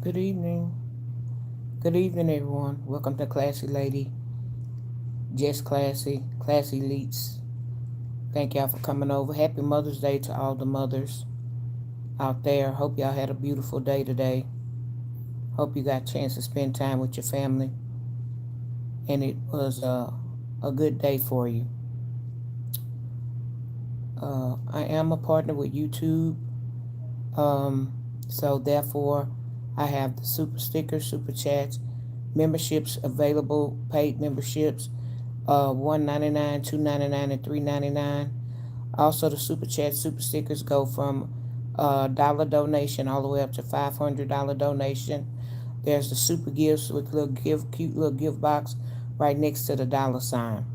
Good evening. Good evening, everyone. Welcome to Classy Lady, Just Classy, Classy Elites. Thank y'all for coming over. Happy Mother's Day to all the mothers out there. Hope y'all had a beautiful day today. Hope you got a chance to spend time with your family and it was a good day for you. I am a partner with YouTube, um, so therefore I have the super stickers, super chats, memberships available, paid memberships, 1.99, 2.99, and 3.99. Also, the super chat, super stickers go from dollar donation all the way up to $500 donation. There's the super gifts with little cute little gift box right next to the dollar sign.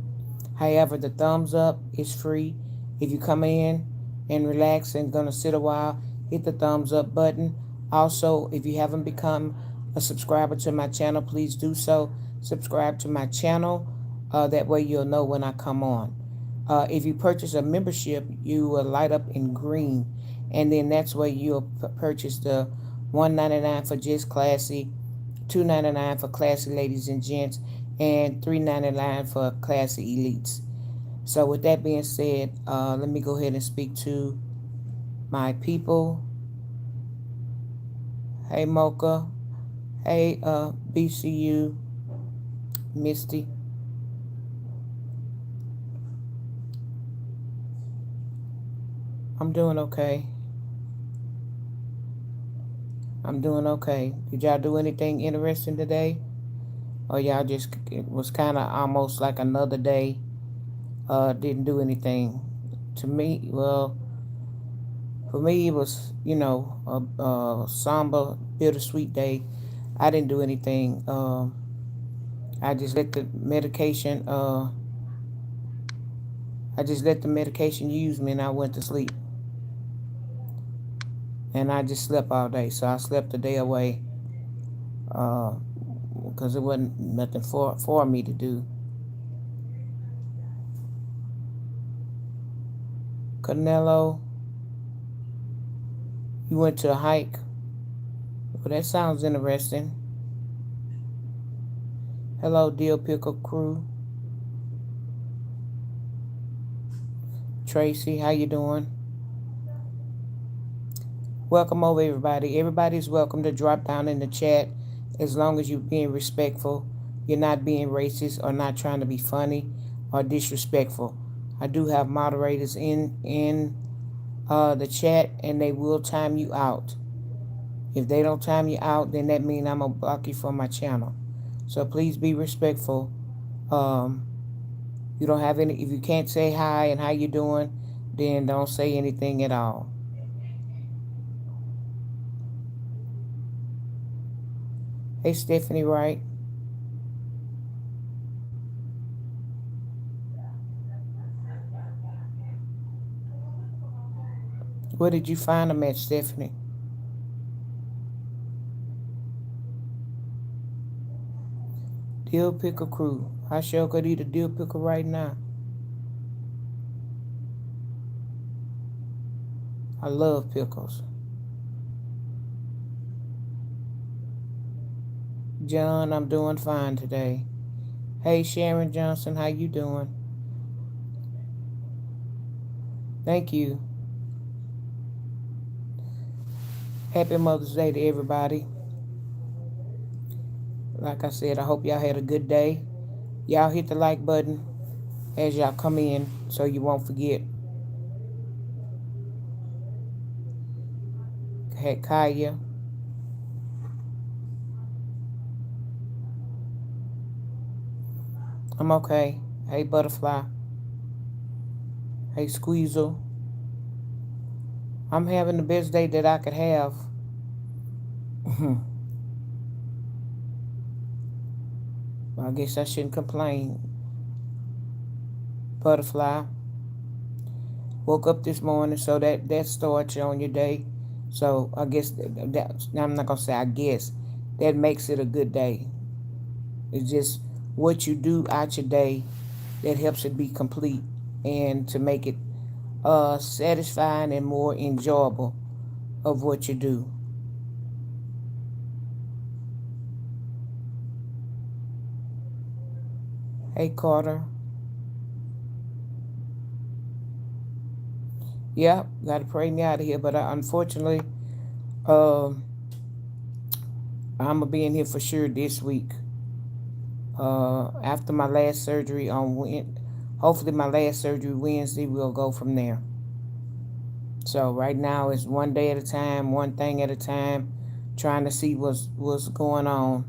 However, the thumbs up is free. If you come in and relax and gonna sit a while, hit the thumbs up button. Also, if you haven't become a subscriber to my channel, please do so. Subscribe to my channel. That way you'll know when I come on. If you purchase a membership, you will light up in green, and then that's where you'll purchase the 1.99 for Just Classy, 2.99 for Classy Ladies and Gents, and 3.99 for Classy Elites. So with that being said, let me go ahead and speak to my people. Hey Mocha. Hey BCU Misty. I'm doing okay. I'm doing okay. Did y'all do anything interesting today? Or y'all just, it was kind of almost like another day, didn't do anything? To me, well, for me, it was, a somber, bittersweet day. I didn't do anything. I just let the medication, I just let the medication use me and I went to sleep. And I just slept all day. So I slept the day away, because it wasn't nothing for me to do. Canelo, you went to a hike. Well, that sounds interesting. Hello, Deal Pickle Crew. Tracy, how you doing? Welcome over, everybody. Everybody's welcome to drop down in the chat as long as you're being respectful. You're not being racist or not trying to be funny or disrespectful. I do have moderators in the chat, and they will time you out. If they don't time you out, then that means I'm gonna block you from my channel. So please be respectful. Um, you don't have any. If you can't say hi and how you doing, then don't say anything at all. Hey, Stephanie Wright. Where did you find them at, Stephanie? Dill Pickle Crew. I sure could eat a dill pickle right now. I love pickles. John, I'm doing fine today. Hey, Sharon Johnson, how you doing? Thank you. Happy Mother's Day to everybody. Like I said, I hope y'all had a good day. Y'all hit the like button as y'all come in so you won't forget. Hey, Kaya. I'm okay. Hey, Butterfly. Hey, Squeezel. I'm having the best day that I could have. I guess I shouldn't complain. Butterfly. Woke up this morning, so that starts you on your day. So I guess I'm not gonna say I guess that makes it a good day. It's just what you do out your day that helps it be complete and to make it satisfying and more enjoyable of what you do. Hey, Carter. Yep, got to pray me out of here. But unfortunately, um, I'm going to be in here for sure this week. After my last surgery hopefully my last surgery Wednesday, we'll go from there. So right now it's one day at a time, one thing at a time, trying to see what's going on.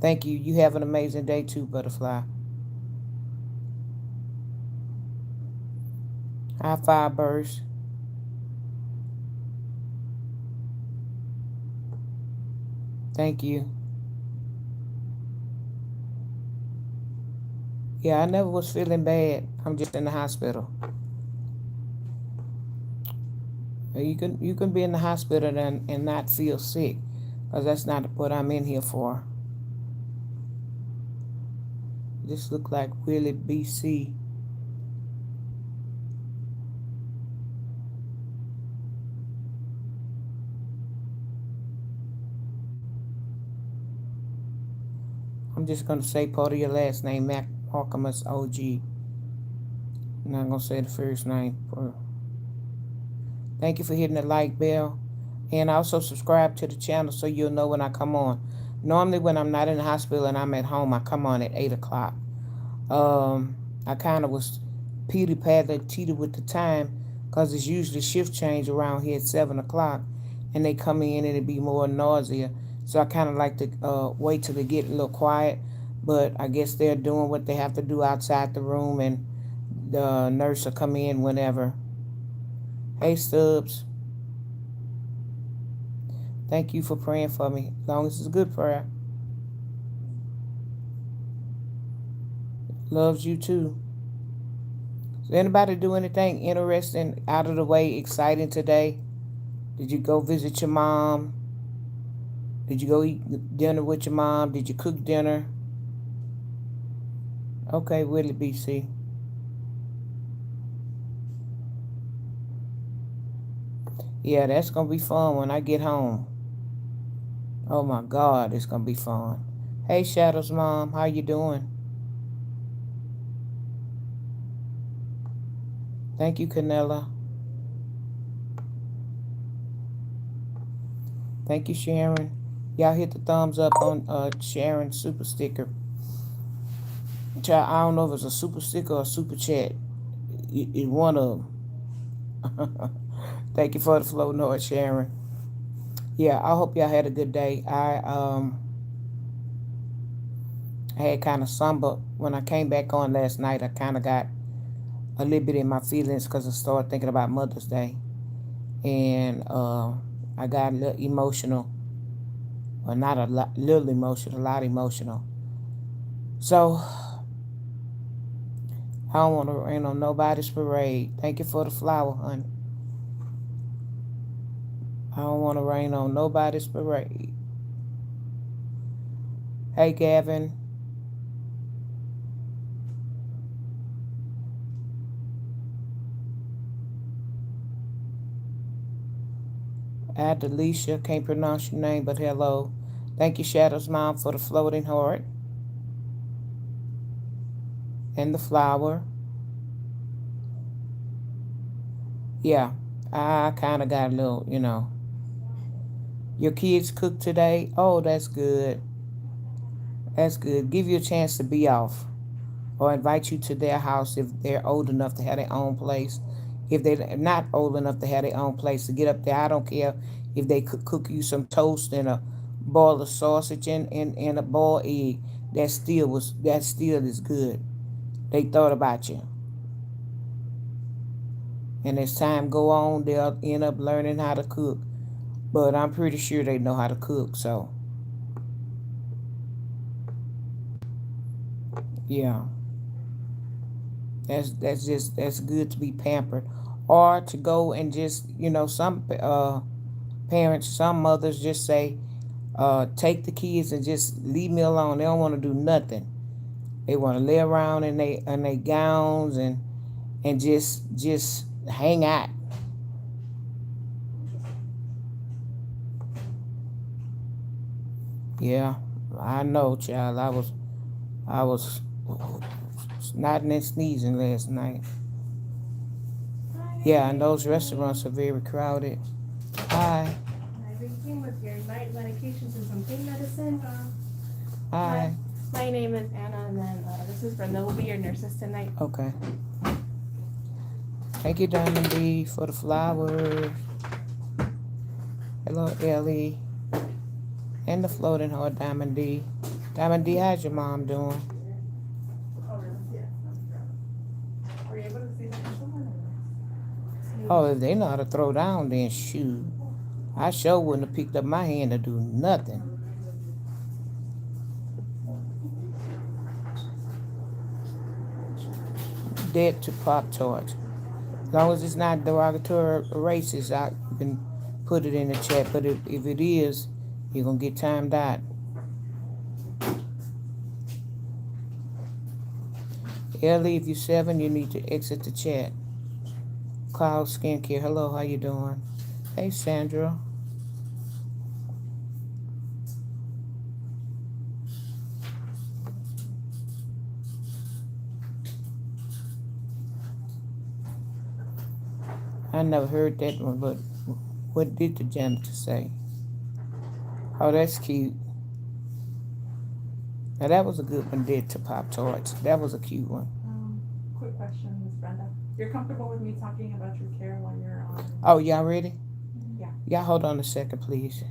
Thank you. You have an amazing day too, Butterfly. High five, Burst. Thank you. Yeah, I never was feeling bad. I'm just in the hospital. You can be in the hospital and not feel sick, because that's not what I'm in here for. This look like Willie BC. I'm just gonna say part of your last name, Mac Markamus OG. I'm not gonna say the first name. Thank you for hitting the like bell. And also subscribe to the channel so you'll know when I come on. Normally when I'm not in the hospital and I'm at home, I come on at 8 o'clock. I kind of was teeter with the time, because it's usually shift change around here at 7 o'clock. And they come in and it be more nausea. So I kind of like to wait till they get a little quiet. But I guess they're doing what they have to do outside the room, and the nurse will come in whenever. Hey, Stubbs. Thank you for praying for me. As long as it's a good prayer. Loves you too. Does anybody do anything interesting, out of the way, exciting today? Did you go visit your mom? Did you go eat dinner with your mom? Did you cook dinner? Okay, Willie BC. Yeah, that's going to be fun when I get home. Oh my God, it's going to be fun. Hey, Shadows Mom, how you doing? Thank you, Canella. Thank you, Sharon. Y'all hit the thumbs up on Sharon's super sticker. I don't know if it's a super sticker or a super chat. It one of them. Thank you for the flow note, Sharon. Yeah, I hope y'all had a good day. I had kind of somber when I came back on last night. I kind of got a little bit in my feelings because I started thinking about Mother's Day, and I got a little emotional, or not a little emotional, a lot emotional. So I don't want to rain on nobody's parade. Thank you for the flower, honey. I don't want to rain on nobody's parade. Hey, Gavin. Adelicia, can't pronounce your name, but hello. Thank you, Shadow's Mom, for the floating heart and the flower. Yeah, I kind of got a little, Your kids cook today? Oh, that's good. That's good. Give you a chance to be off, or invite you to their house if they're old enough to have their own place. If they're not old enough to have their own place, to get up there, I don't care if they could cook you some toast and a bowl of sausage and a boiled egg. That still is good. They thought about you. And as time go on, they'll end up learning how to cook. But I'm pretty sure they know how to cook, so yeah. That's good to be pampered. Or to go and just, some parents, some mothers just say, take the kids and just leave me alone. They don't want to do nothing. They want to lay around in they gowns and just hang out. Yeah, I know, child. I was snotting and sneezing last night. Yeah, and those restaurants are very crowded. Hi. I came with your night medications and some pain medicine. Hi. My name is Anna, and then this is Brenda. Will be your nurses tonight. Okay. Thank you, Diamond D, for the flowers. Hello, Ellie. And the floating heart, Diamond D. Diamond D, how's your mom doing? Were you able to see that? Oh, if they know how to throw down, then shoot. I sure wouldn't have picked up my hand to do nothing. Dead to Pop Tarts. As long as it's not derogatory or racist, you can put it in the chat. But if it is, you're going to get timed out. Ellie, if you're 7, you need to exit the chat. Cloud Skincare. Hello, how you doing? Hey, Sandra. I never heard that one, but what did the janitor say? Oh, that's cute. Now, that was a good one, did to Pop Tarts. That was a cute one. Quick question, Miss Brenda. You're comfortable with me talking about your care while you're on? Oh, y'all ready? Yeah. Y'all hold on a second, please.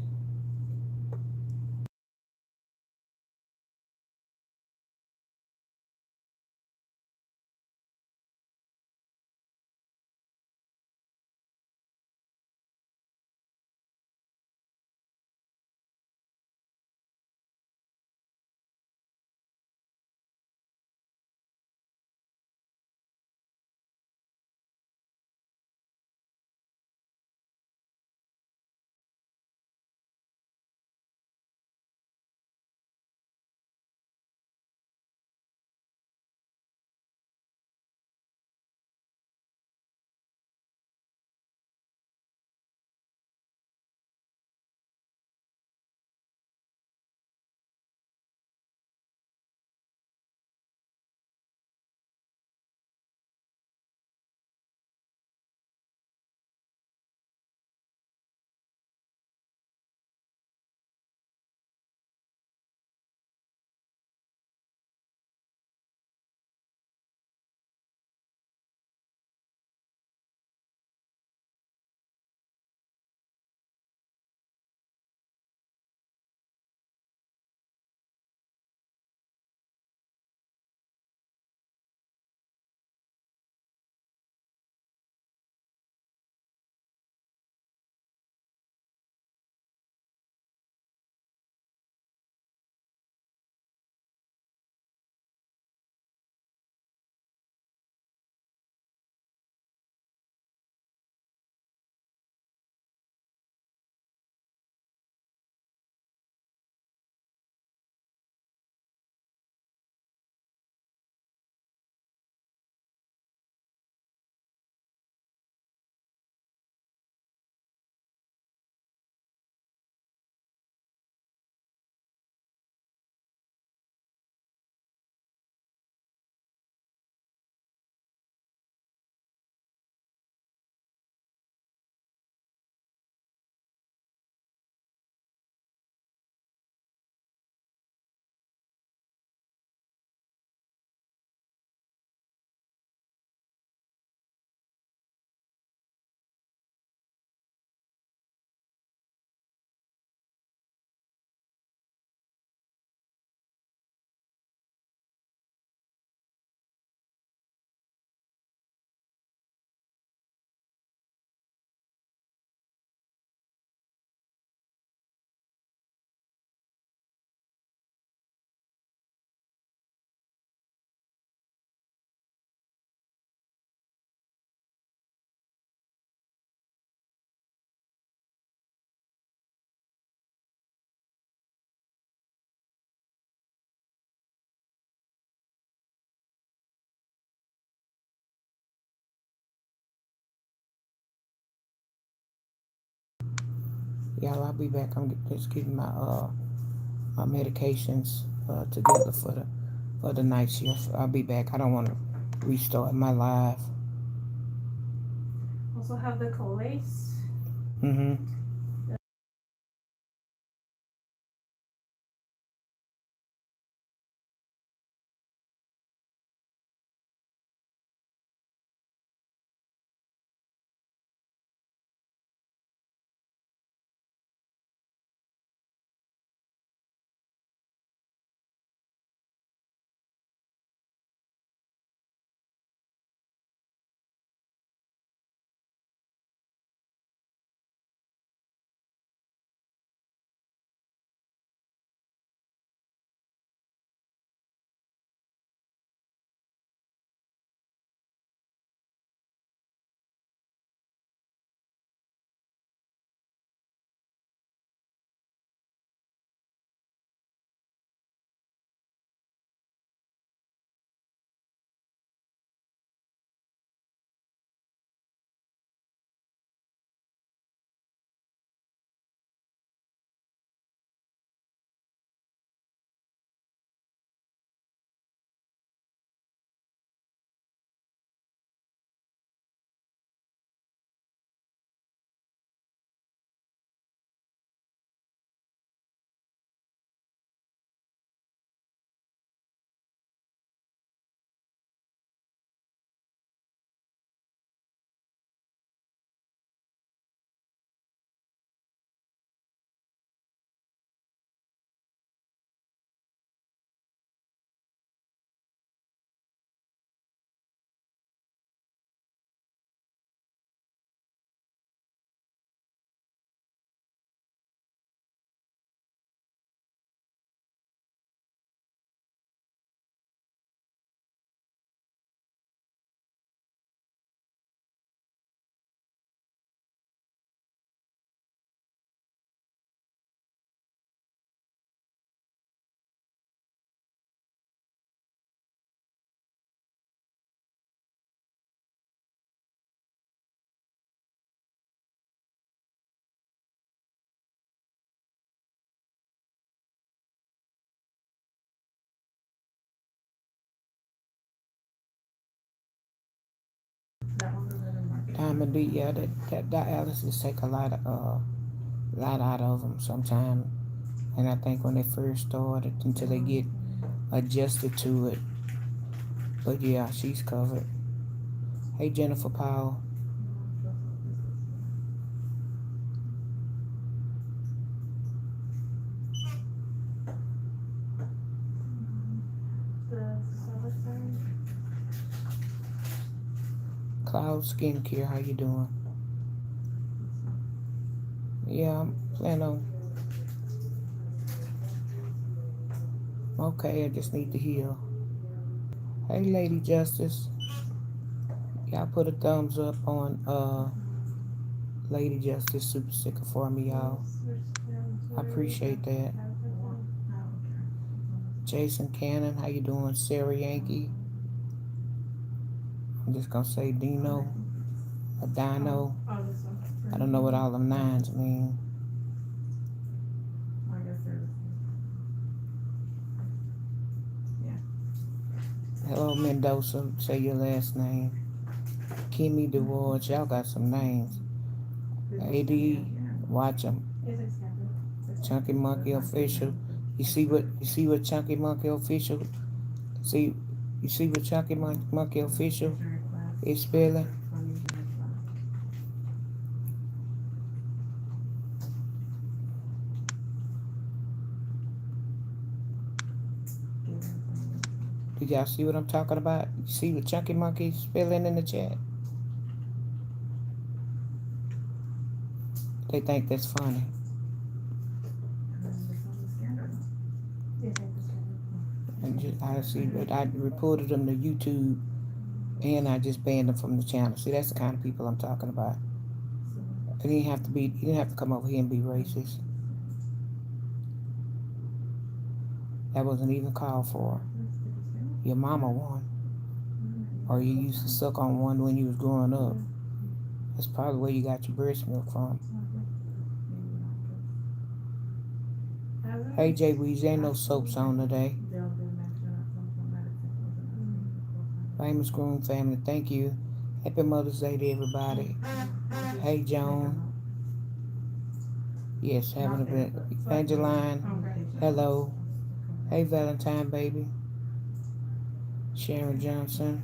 Y'all, I'll be back. I'm just getting my my medications together for the night shift. I'll be back. I don't want to restart my live. Also have the collace. Mm-hmm. That one was at a market. Diamond D, yeah, that dialysis take a lot out of them sometimes. And I think when they first started, until they get adjusted to it. But yeah, she's covered. Hey, Jennifer Powell. The solitary. Cloud Skincare, how you doing? Yeah, I'm planning on. Okay, I just need to heal. Hey, Lady Justice. Y'all put a thumbs up on Lady Justice Super Sticker for me, y'all. I appreciate that. Jason Cannon, how you doing? Sarah Yankee. I'm just gonna say Dino, a Dino. Oh, this one. I don't know what all them nines mean. I guess they're the same. Hello, Mendoza. Say your last name. Kimmy DeWards. Y'all got some names. AD, watch them. It's expected. Chunky Monkey Official. You see what Chunky Monkey Official see you see what Monkey Official is spelling? Did y'all see what I'm talking about? You see what Chunky Monkey spelling in the chat? They think that's funny. And just, I see, but I reported them to YouTube and I just banned them from the channel. See, that's the kind of people I'm talking about. It didn't have to be. You didn't have to come over here and be racist. That wasn't even called for. Your mama won, or you used to suck on one when you was growing up. That's probably where you got your breast milk from. Hey Jay Weezy, ain't no soaps on today. They'll do mention at some point that it's inclusion. Famous Groom family, thank you. Happy Mother's Day to everybody. Hey Joan. Yes, having a bit. Evangeline. Hello. Hey Valentine baby. Sharon Johnson.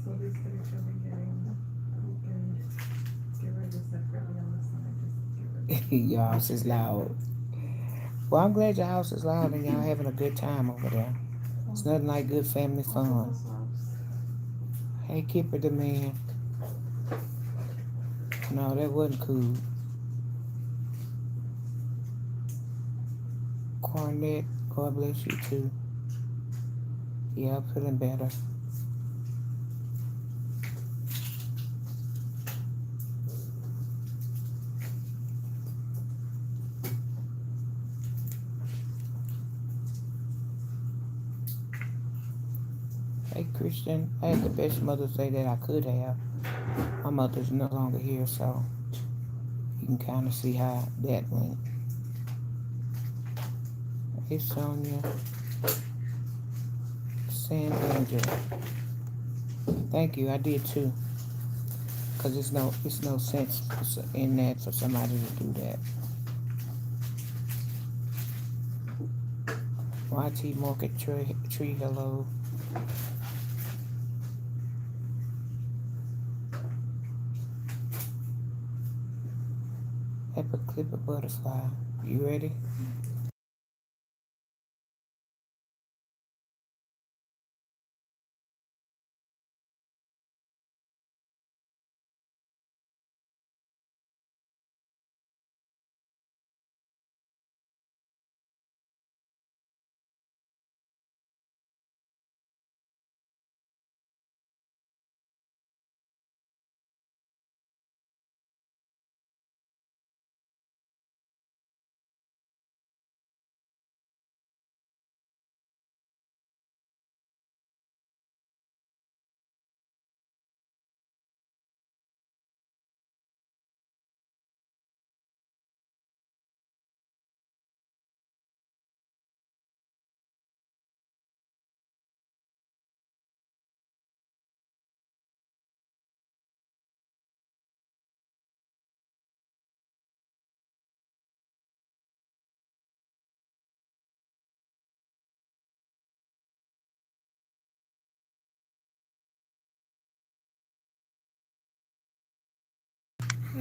So these pictures will be getting, we can get rid of separately on the side, just get rid of. Your house is loud. Well, I'm glad your house is loud and y'all having a good time over there. It's nothing like good family fun. Hey Kipper the man. No, that wasn't cool. Cornette, God bless you too. Yeah, I'm feeling better. Hey Christian, I had the best Mother's Day that I could have. My mother's no longer here, so you can kind of see how that went. Hey Sonia, Sam Angel. Thank you, I did too. Cause it's no sense in that for somebody to do that. YT Market Tree, hello. Epic Clipper Butterfly. You ready?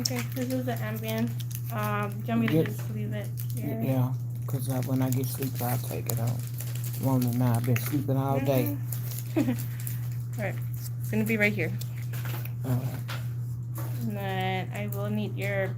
Okay, this is the ambient. Do you want me to Yep. just leave it here? Yeah, because when I get sleep, I'll take it off. Morning now, I've been sleeping all day. Alright, it's gonna be right here. All right. And then I will need your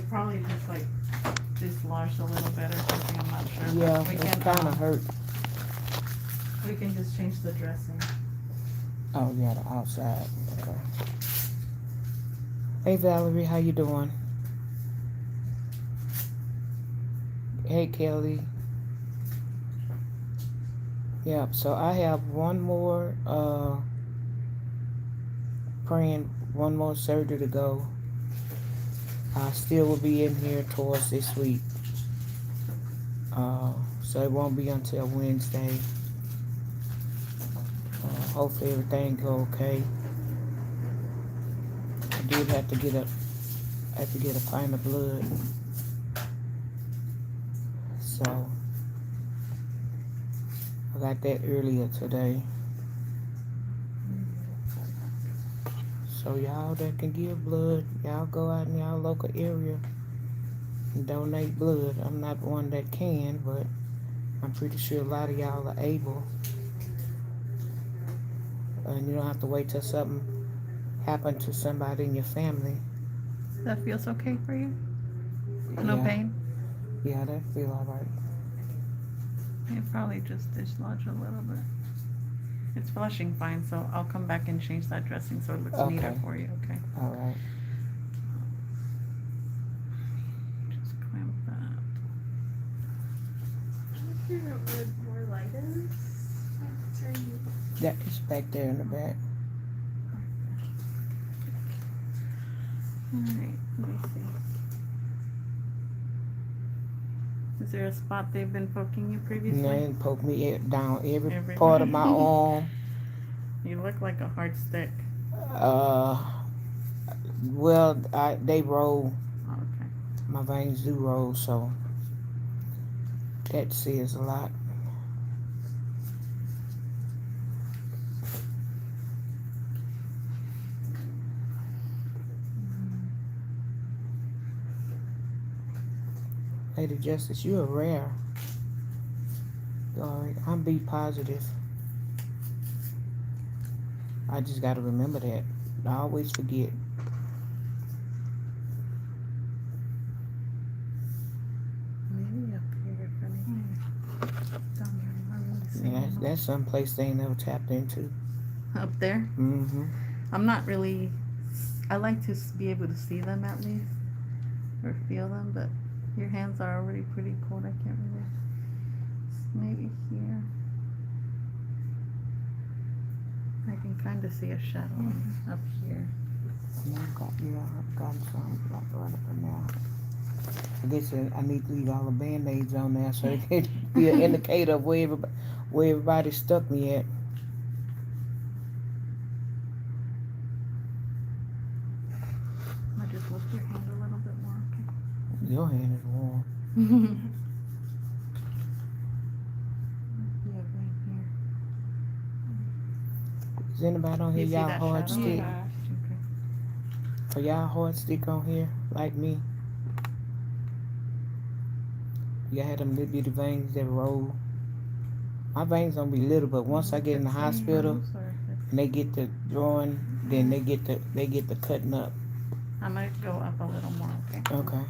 It probably just like dislodged a little bit or something, I'm not sure. Yeah, We it's can, kind of hurt. we can just change the dressing. Oh yeah, the outside. Okay. Hey Valerie, how you doing? Hey Kelly. Yep. So I have one more one more surgery to go. I still will be in here towards this week. So it won't be until Wednesday. Hopefully everything go okay. I did have to get a pint of blood. So I got that earlier today. So y'all that can give blood, y'all go out in y'all local area and donate blood. I'm not one that can, but I'm pretty sure a lot of y'all are able. And you don't have to wait till something happened to somebody in your family. That feels okay for you? No Yeah, pain? yeah, that feel alright. It probably just dislodged a little bit. It's flushing fine, so I'll come back and change that dressing so it looks neater Okay. for you, okay? Alright. Just clamp that. More lighter. That is back there in the back. Alright, let me see. Is there a spot they've been poking you previously? And they poke me down every Everywhere. part of my arm. You look like a hard stick. Uh, well, they roll. Oh, okay. My veins do roll, so that says a lot. Lady Justice, you are rare. Alright, I'm B positive. I just gotta remember that. I always forget. Maybe up here if anything. Down here, I'm not really seeing Yeah, much. that's someplace they ain't never tapped into. Up there? Mm-hmm. I'm not really. I like to be able to see them at least, or feel them, but your hands are already pretty cold. I can't really. Maybe here. I can kind of see a shadow up here. I've gotten some right up in there. I guess I need to leave all the band-aids on there so it can be an indicator of where everybody stuck me at. I just lift your hand a little bit more, Your hand is warm. okay? Yeah, right here. Is anybody on here You see y'all that hard shadow? stick? Yeah. Okay. Are y'all hard stick on here like me? Y'all had them little bitty veins that roll. My veins don't be little, but once I get in the hospital and they get the drawing, then they get the cutting up. I might go up a little more, okay? Okay.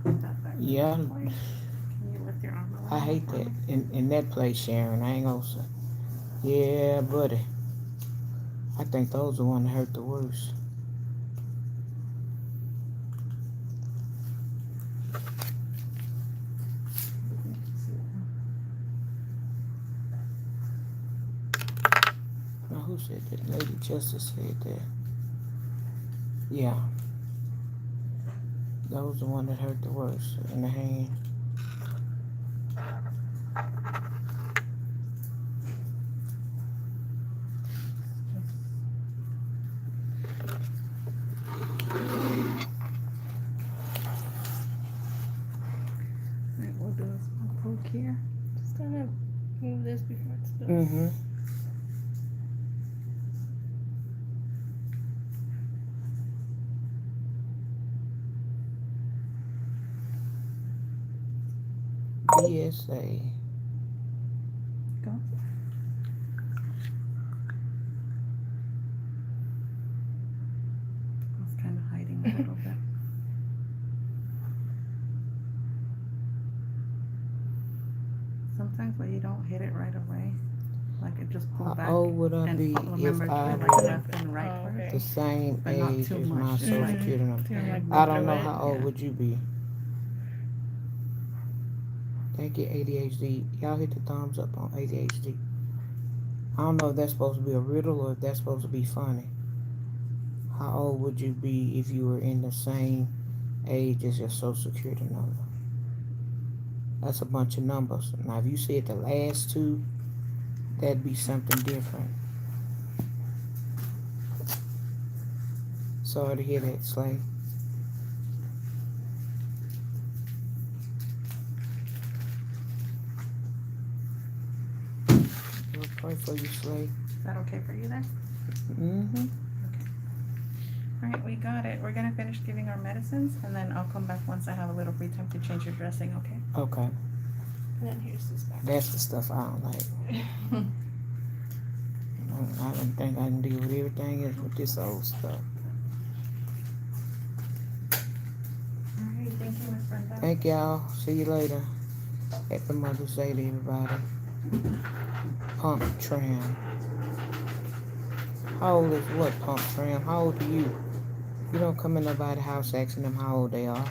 Put that back Yeah. this way. Can you lift your arm a little I hate more for that me? in that place, Sharon. I ain't gonna say. Yeah, buddy. I think those are the ones that hurt the worst. Now, who said that? Lady Justice said that. Yeah. Those are the ones that hurt the worst in the hand. Alright, we'll do a small poke here. Just kind of move this before it's done. Mm-hmm. BSA. Go. little bit. Sometimes when you don't hit it right away, like it just pull How back old would I and be if remember to I like were left and right Oh, first, the okay. same but not age too as much. my Just social like Mm-hmm. security number? You don't like I go don't through know it. how yeah. old would you be. Thank you, ADHD. Y'all hit the thumbs up on ADHD. I don't know if that's supposed to be a riddle or if that's supposed to be funny. How old would you be if you were in the same age as your social security number? That's a bunch of numbers. Now, if you said the last two, that'd be something different. Sorry to hear that, Slay. We'll pray for you, Slay. Is that okay for you there? Mm-hmm. Okay. All right, we got it. We're gonna finish giving our medicines, and then I'll come back once I have a little free time to change your dressing. Okay? Okay. And then here's this back. That's the stuff I don't like. I don't think I can deal with everything else with this old stuff. All right. Thank you, Miss Brenda. Thank y'all. See you later. Happy Mother's Day to everybody. Pump Tram. How old is what, Pump Tram? How old are you? You don't come in nobody's house asking them how old they are.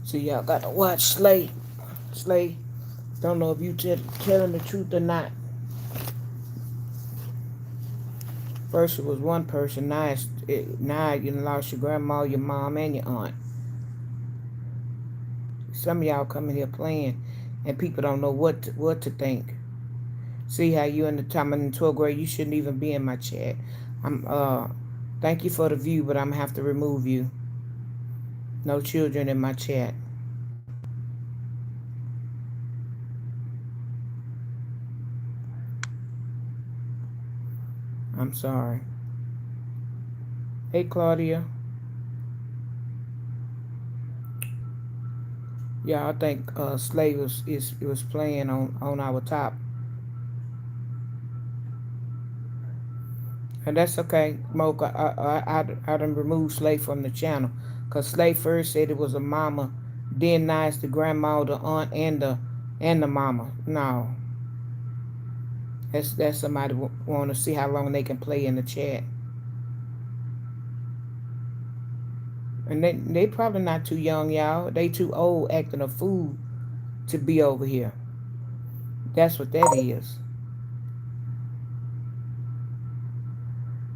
See, y'all gotta watch Slay. Slay, don't know if you telling the truth or not. First it was one person, now you lost your grandma, your mom, and your aunt. Some of y'all coming here playing, and people don't know what to think. See how you in the time in the 12th grade, you shouldn't even be in my chat. I'm thank you for the view, but I'm gonna have to remove you. No children in my chat. I'm sorry. Hey Claudia. Yeah, I think Slay was playing on our top. And that's okay, Mocha. I done removed Slay from the channel. Cause Slay first said it was a mama, then now it's the grandma, the aunt, and the mama. No. That's somebody want to see how long they can play in the chat. And they probably not too young, y'all. They too old acting a fool to be over here. That's what that is.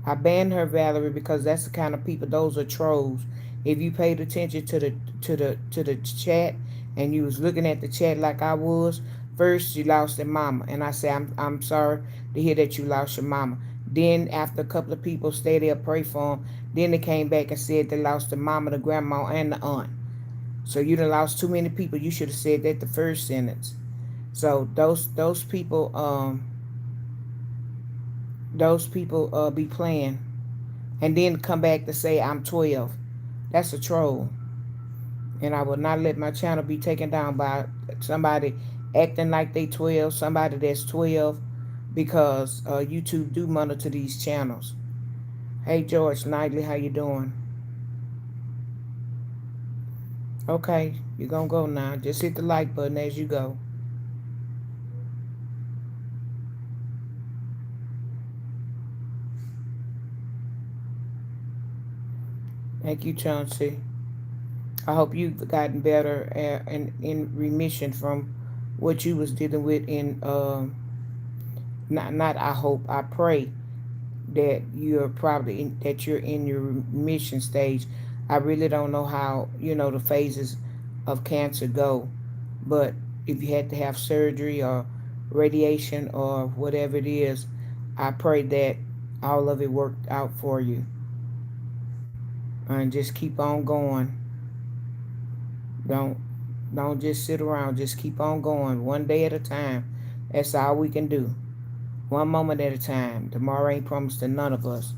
I banned her, Valerie, because that's the kind of people. Those are trolls. If you paid attention to the chat and you was looking at the chat like I was, first you lost your mama, and I say I'm sorry to hear that you lost your mama. Then after a couple of people stay there pray for them, then they came back and said they lost the mama, the grandma, and the aunt. So you done lost too many people. You should have said that the first sentence. So those people be playing and then come back to say I'm 12. That's a troll. And I will not let my channel be taken down by somebody acting like they 12, somebody that's 12, because YouTube do monitor these channels. Hey George Knightley, how you doing? Okay, you're gonna go now. Just hit the like button as you go. Thank you, Chauncey. I hope you've gotten better and in remission from what you was dealing with in not I hope, I pray that you're in your remission stage. I really don't know how, the phases of cancer go, but if you had to have surgery or radiation or whatever it is, I pray that all of it worked out for you. And just keep on going. Don't don't just sit around. Just keep on going, one day at a time. That's all we can do. One moment at a time. Tomorrow ain't promised to none of us.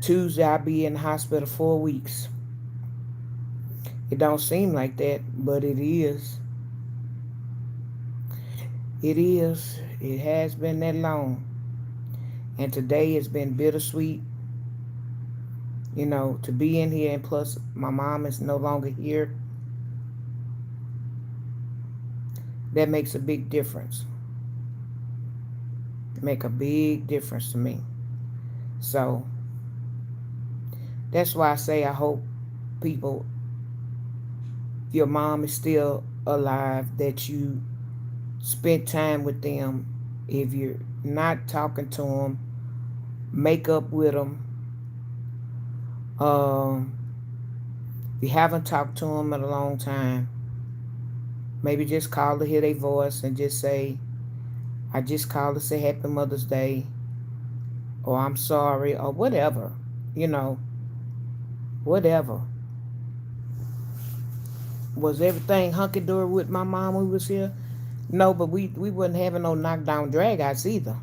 Tuesday I'll be in the hospital 4 weeks. It don't seem like that, but it is. It is. It has been that long. And today has been bittersweet, to be in here, and plus my mom is no longer here. That makes a big difference. Make a big difference to me. So that's why I say I hope people, if your mom is still alive, that you spend time with them. If you're not talking to them, make up with them. Um, if you haven't talked to them in a long time, maybe just call to hear their voice and just say, I just called to say Happy Mother's Day, or I'm sorry, or whatever, you know, whatever. Was everything hunky dory with my mom when we was here? No, but we wasn't having no knockdown dragouts either.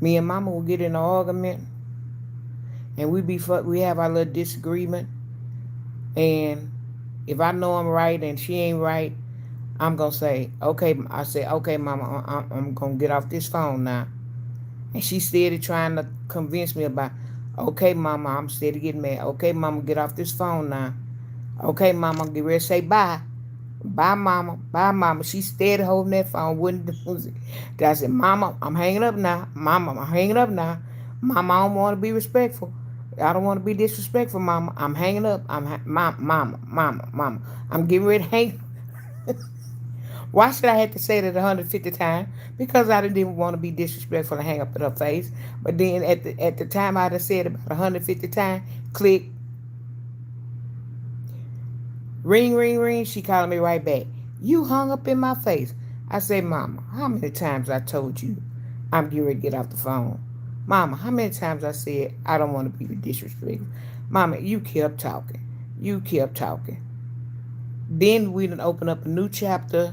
Me and mama would get in an argument, and we have our little disagreement. And if I know I'm right and she ain't right, I'm gonna say, okay. I say, okay, mama, I'm gonna get off this phone now. And she steady trying to convince me about, okay, mama, I'm steady getting mad. Okay, mama, get off this phone now. Okay, mama, get ready to say bye. Bye, mama. Bye, mama. She steady holding that phone, wouldn't lose it. I said, mama, I'm hanging up now. Mama, I'm hanging up now. Mama, I don't want to be respectful. I don't want to be disrespectful, mama. I'm hanging up. Mama. I'm getting ready to hang. Why should I have to say that 150 times? Because I didn't want to be disrespectful and hang up in her face. But then at the time I done said it about 150 times, click, ring, ring, ring. She calling me right back. You hung up in my face. I say, mama, how many times I told you I'm getting ready to get off the phone? Mama, how many times I said I don't want to be disrespectful? Mama, you kept talking. You kept talking. Then we done open up a new chapter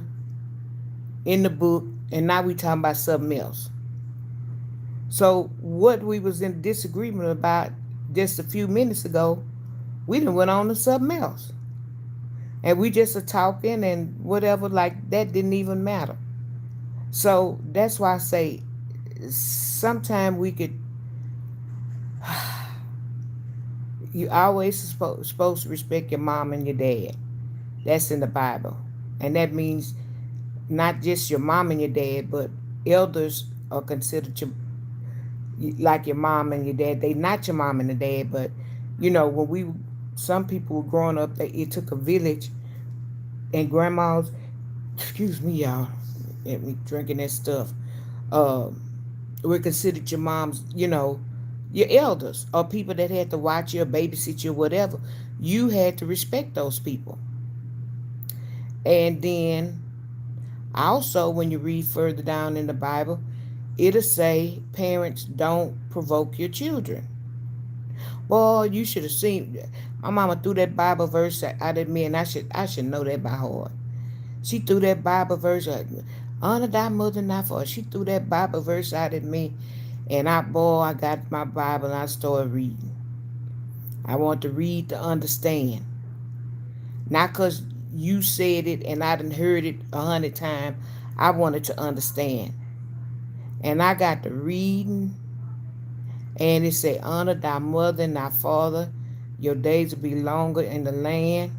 in the book, and now we talking about something else. So what we was in disagreement about just a few minutes ago, we done went on to something else. And we just are talking and whatever, like that didn't even matter. So that's why I say sometimes we could, you always supposed to respect your mom and your dad. That's in the Bible. And that means not just your mom and your dad, but elders are considered like your mom and your dad. They not your mom and the dad, but when some people were growing up, it took a village, and grandmas, excuse me, y'all, and me drinking that stuff, uh, were considered your moms, your elders, or people that had to watch you or babysit you or whatever. You had to respect those people. And then also, when you read further down in the Bible, it'll say parents don't provoke your children. Boy, you should have seen my mama threw that Bible verse out at me, and I should know that by heart. She threw that Bible verse at me. Honor thy mother and thy father. She threw that Bible verse out at me, and I got my Bible and I started reading. I want to read to understand, not because you said it and I done heard it 100 times. I wanted to understand. And I got to reading, and it said, honor thy mother and thy father. Your days will be longer in the land.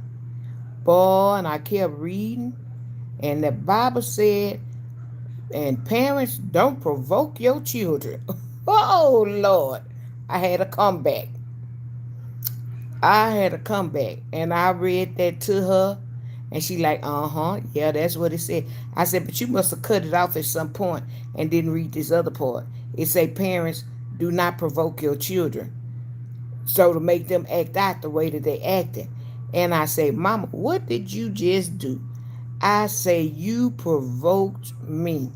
Boy, and I kept reading. And the Bible said, and parents, don't provoke your children. Oh, Lord. I had a comeback. I had a comeback. And I read that to her. And she like, yeah, that's what it said. I said, but you must have cut it off at some point and didn't read this other part. It say, parents, do not provoke your children. So to make them act out the way that they acted. And I say, mama, what did you just do? I say, you provoked me.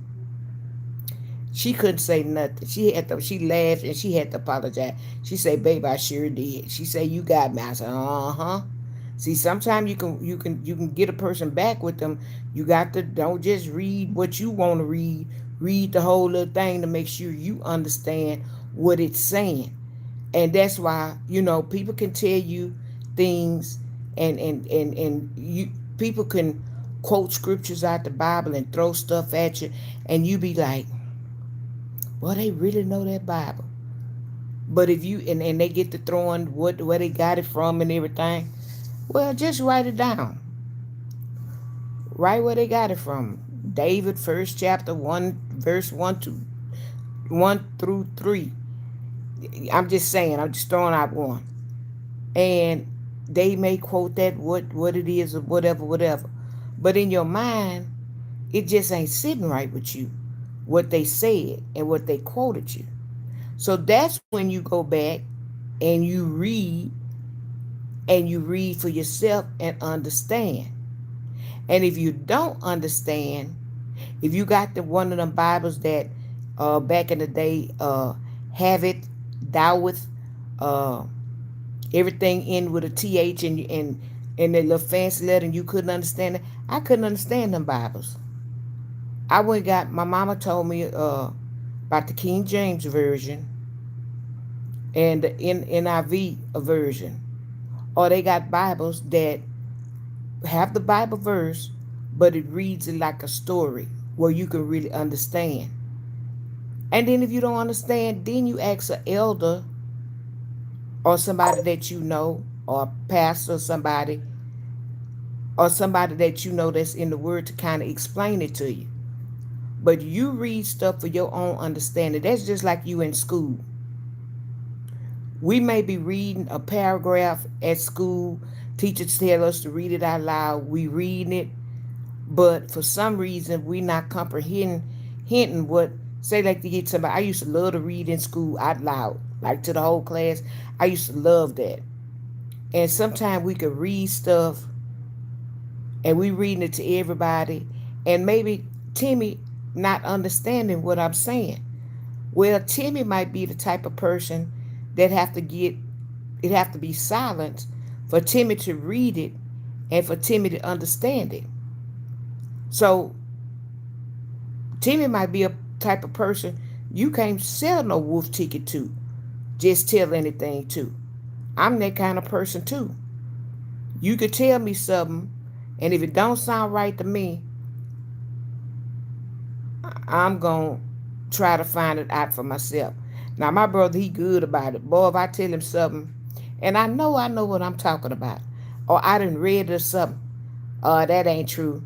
She couldn't say nothing. She laughed and she had to apologize. She said, babe, I sure did. She said, you got me. I said, uh-huh. See, sometimes you can get a person back with them. You got to don't just read what you want to read. Read the whole little thing to make sure you understand what it's saying. And that's why, people can tell you things, and you people can quote scriptures out the Bible and throw stuff at you, and you be like, well, they really know that Bible. But if you and they get to throwing where they got it from and everything, well, just write it down. Write where they got it from. David, first chapter, 1 through 3. I'm just saying, I'm just throwing out one. And they may quote that what it is or whatever. But in your mind, it just ain't sitting right with you. What they said and what they quoted you. So that's when you go back and you read for yourself and understand. And if you don't understand, if you got one of them Bibles that back in the day have it, thou'th, uh, everything in with a th, and the little fancy letter, and you couldn't understand it. I couldn't understand them Bibles. I went and got, my mama told me about the King James version and the NIV version. Or they got Bibles that have the Bible verse, but it reads it like a story where you can really understand. And then if you don't understand, then you ask an elder or somebody that you know, or a pastor, or somebody that you know that's in the Word to kind of explain it to you. But you read stuff for your own understanding. That's just like you in school. We may be reading a paragraph at school. Teachers tell us to read it out loud. We reading it, but for some reason we not comprehending what. Say like to get somebody. I used to love to read in school out loud, like to the whole class. I used to love that. And sometimes we could read stuff, and we reading it to everybody, and maybe Timmy not understanding what I'm saying. Well, Timmy might be the type of person that have to be silent for Timmy to read it and for Timmy to understand it. So Timmy might be a type of person you can't sell no wolf ticket to, just tell anything to. I'm that kind of person too. You could tell me something, and if it don't sound right to me, I'm going to try to find it out for myself. Now, my brother, he good about it. Boy, if I tell him something, and I know what I'm talking about, or I done read it or something, that ain't true.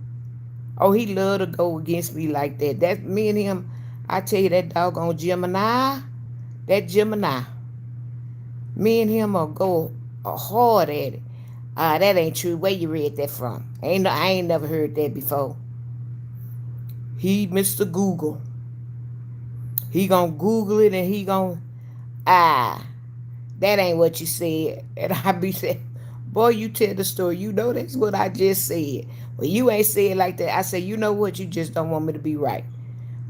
Oh, he love to go against me like that. That me and him, I tell you, that doggone Gemini, me and him will go hard at it. That ain't true. Where you read that from? I ain't never heard that before. He Mr. Google. He gonna Google it, and he gonna, that ain't what you said. And I be saying, boy, you tell the story. You know that's what I just said. Well, you ain't say it like that. I say, you know what? You just don't want me to be right.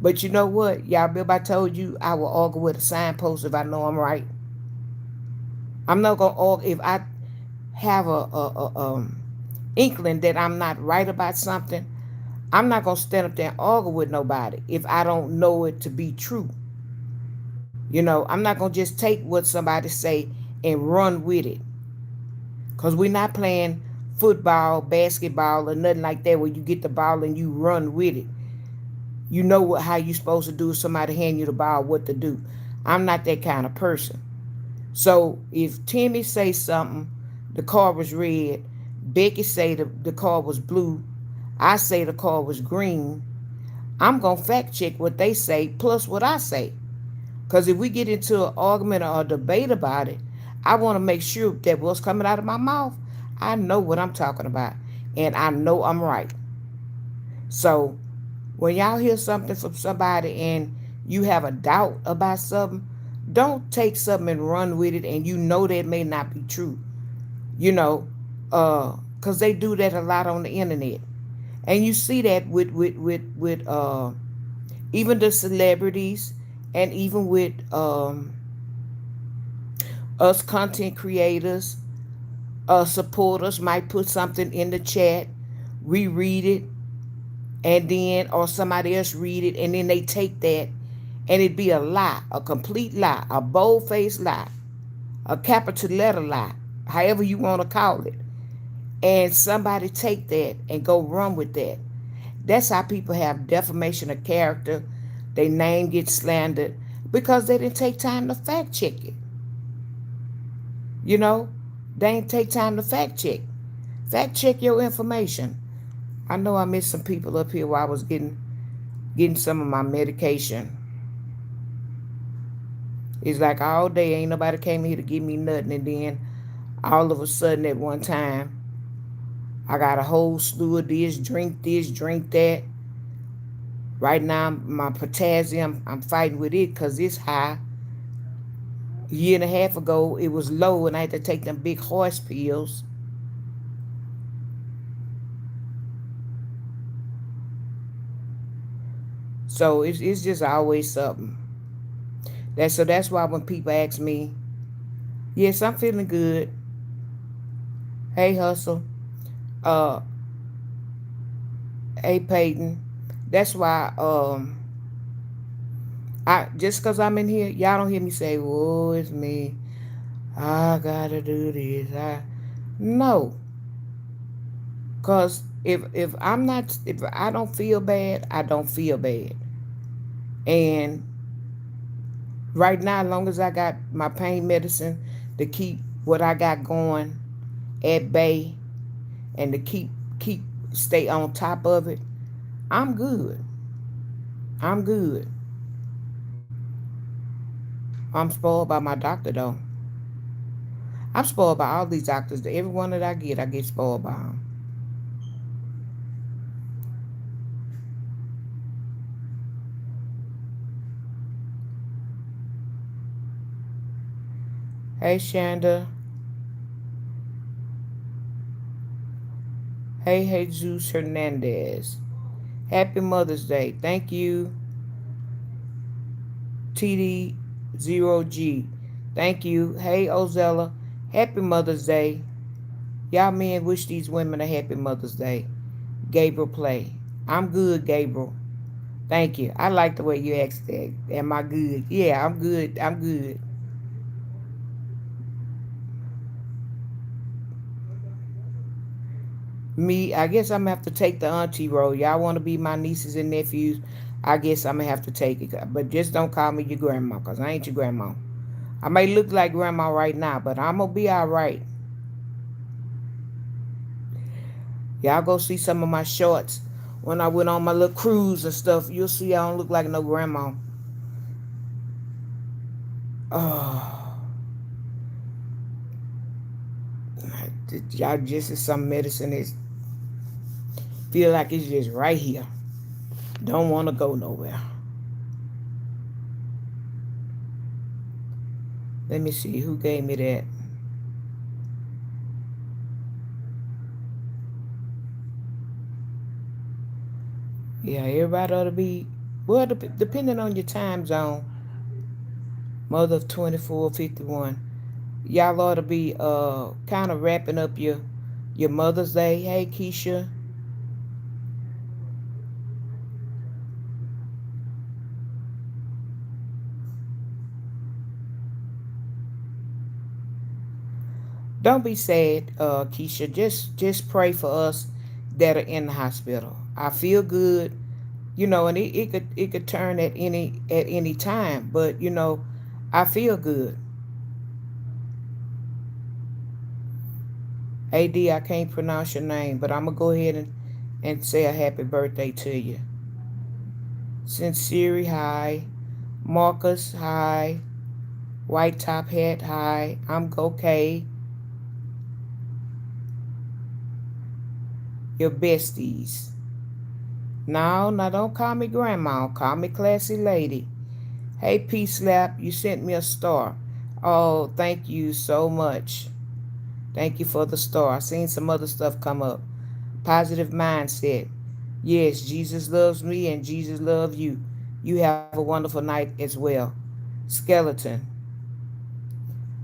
But you know what? Y'all remember I told you I will argue with a signpost if I know I'm right. I'm not gonna argue if I have a inkling that I'm not right about something. I'm not gonna stand up there and argue with nobody if I don't know it to be true. I'm not gonna just take what somebody say and run with it. Cause we're not playing football, basketball, or nothing like that where you get the ball and you run with it. You know how you supposed to do if somebody hand you the ball, what to do. I'm not that kind of person. So if Timmy say something, the car was red, Becky say the car was blue, I say the car was green, I'm going to fact check what they say plus what I say. Because if we get into an argument or a debate about it, I want to make sure that what's coming out of my mouth, I know what I'm talking about. And I know I'm right. So when y'all hear something from somebody and you have a doubt about something, don't take something and run with it, and you know that may not be true. You know, because they do that a lot on the internet. And you see that with even the celebrities, and even with us content creators, supporters might put something in the chat, we read it, and then, or somebody else read it, and then they take that, and it be a lie, a complete lie, a bold-faced lie. a capital letter lie, however you want to call it, and somebody take that and go run with that. That's how people have defamation of character. Their name gets slandered because they didn't take time to fact check it. You know, they didn't take time to fact check. Fact check your information. I know I missed some people up here while I was getting some of my medication. It's like all day ain't nobody came here to give me nothing, and then all of a sudden at one time I got a whole slew of this, drink that. Right now my potassium, I'm fighting with it because it's high. A year and a half ago it was low, and I had to take them big horse pills. So it's just always something. That's why when people ask me, yes, I'm feeling good. Hey, Hustle. Uh, hey, Peyton. That's why I just cause I'm in here, y'all don't hear me say, "Whoa, it's me. I gotta do this." No, cause if I don't feel bad, I don't feel bad. And right now, as long as I got my pain medicine to keep what I got going at bay, and to keep stay on top of it, I'm good. I'm good. I'm spoiled by my doctor though. I'm spoiled by all these doctors. Every one that I get spoiled by them. Hey, Shanda. Hey, Jesus Hernandez. Happy Mother's Day. Thank you, TD0G. Thank you. Hey, Ozella. Happy Mother's Day. Y'all men wish these women a happy Mother's Day. Gabriel Play. I'm good, Gabriel. Thank you. I like the way you asked that. Am I good? Yeah, I'm good. I'm good. Me, I guess I'm gonna have to take the auntie role. Y'all want to be my nieces and nephews? I guess I'm gonna have to take it. But just don't call me your grandma, cause I ain't your grandma. I may look like grandma right now, but I'm gonna be all right. Y'all go see some of my shorts when I went on my little cruise and stuff. You'll see I don't look like no grandma. Oh, y'all just as some medicine is feel like it's just right here. Don't want to go nowhere. Let me see who gave me that. Yeah, everybody ought to be, well, depending on your time zone. Mother of 2451. Y'all ought to be kind of wrapping up your Mother's Day. Hey, Keisha. Don't be sad, Keisha. Just pray for us that are in the hospital. I feel good, and it could turn at any time, but I feel good. AD, I can't pronounce your name, but I'm gonna go ahead and say a happy birthday to you. Sincere, hi. Marcus, hi. White top hat, hi. I'm okay. Your besties. No, now don't call me grandma. Call me classy lady. Hey, Peace Slap, you sent me a star. Oh, thank you so much. Thank you for the star. I seen some other stuff come up. Positive mindset. Yes, Jesus loves me and Jesus loves you. You have a wonderful night as well. Skeleton.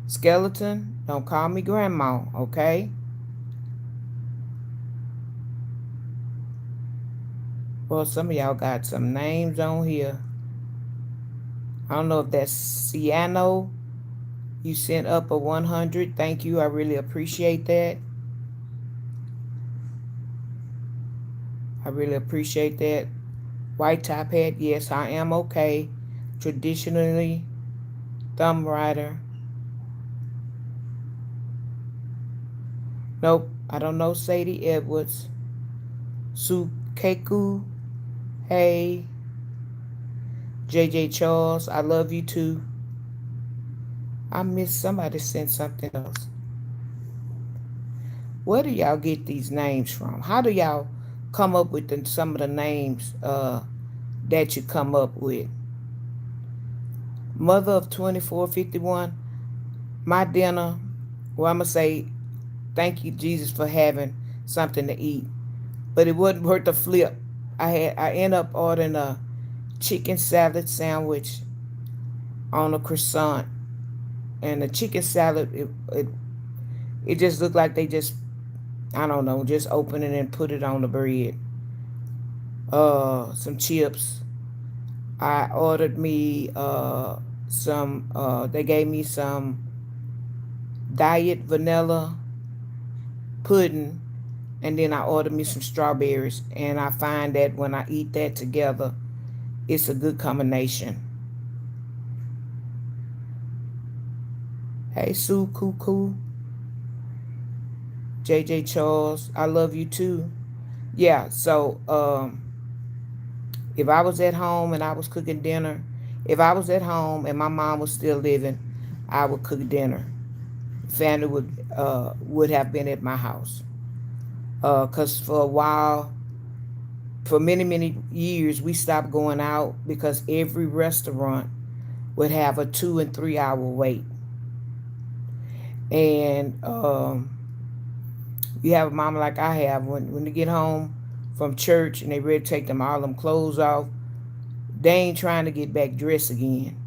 Skeleton, don't call me grandma, okay? Well, some of y'all got some names on here. I don't know if that's Ciano. You sent up a 100. Thank you. I really appreciate that. I really appreciate that. White top hat. Yes, I am okay. Traditionally, thumb rider. Nope. I don't know Sadie Edwards. Sukeku. Hey. JJ Charles. I love you too. I miss somebody sent something else. Where do y'all get these names from? How do y'all come up with some of the names that you come up with? Mother of 2451, my dinner. Well, I'm going to say thank you, Jesus, for having something to eat. But it wasn't worth the flip. I end up ordering a chicken salad sandwich on a croissant. And the chicken salad, it just looked like they just, I don't know, just open it and put it on the bread. Some chips. I ordered me some. They gave me some diet vanilla pudding, and then I ordered me some strawberries. And I find that when I eat that together, it's a good combination. Hey, Sue Cuckoo, JJ Charles, I love you too. Yeah, so if I was at home and I was cooking dinner, if I was at home and my mom was still living, I would cook dinner. Family would have been at my house. Cause for a while, for many years, we stopped going out because every restaurant would have a 2 and 3 hour wait. And you have a mama like I have, when they get home from church and they ready to take them all them clothes off, they ain't trying to get back dressed again.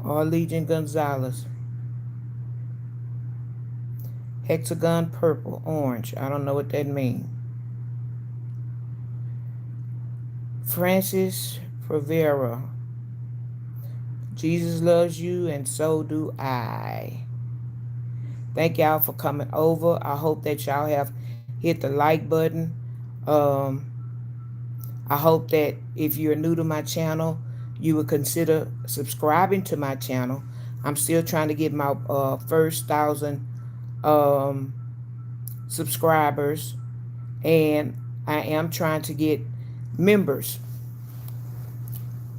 Or Legion Gonzalez. Hexagon purple, orange. I don't know what that means. Francis Rivera. Jesus loves you and so do I. Thank y'all for coming over. I hope that y'all have hit the like button. Um, I hope that if you're new to my channel, you would consider subscribing to my channel. I'm still trying to get my first 1,000 um, subscribers, and I am trying to get members.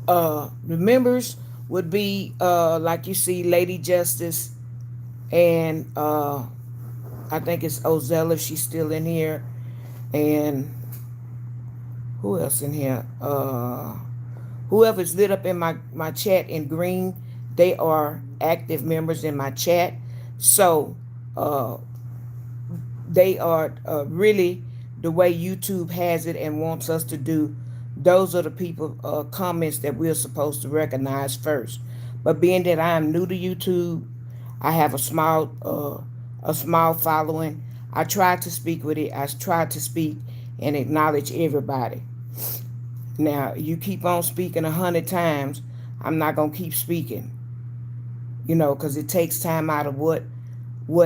The members would be like you see, Lady Justice, and I think it's Ozella. She's still in here, and who else in here? Whoever's lit up in my chat in green, they are active members in my chat. So uh, they are really the way YouTube has it and wants us to do. Those are the people comments that we're supposed to recognize first. But being that I am new to YouTube, I have a small following. I try to speak with it. I try to speak and acknowledge everybody. Now, you keep on speaking 100 times, I'm not going to keep speaking, because it takes time out of what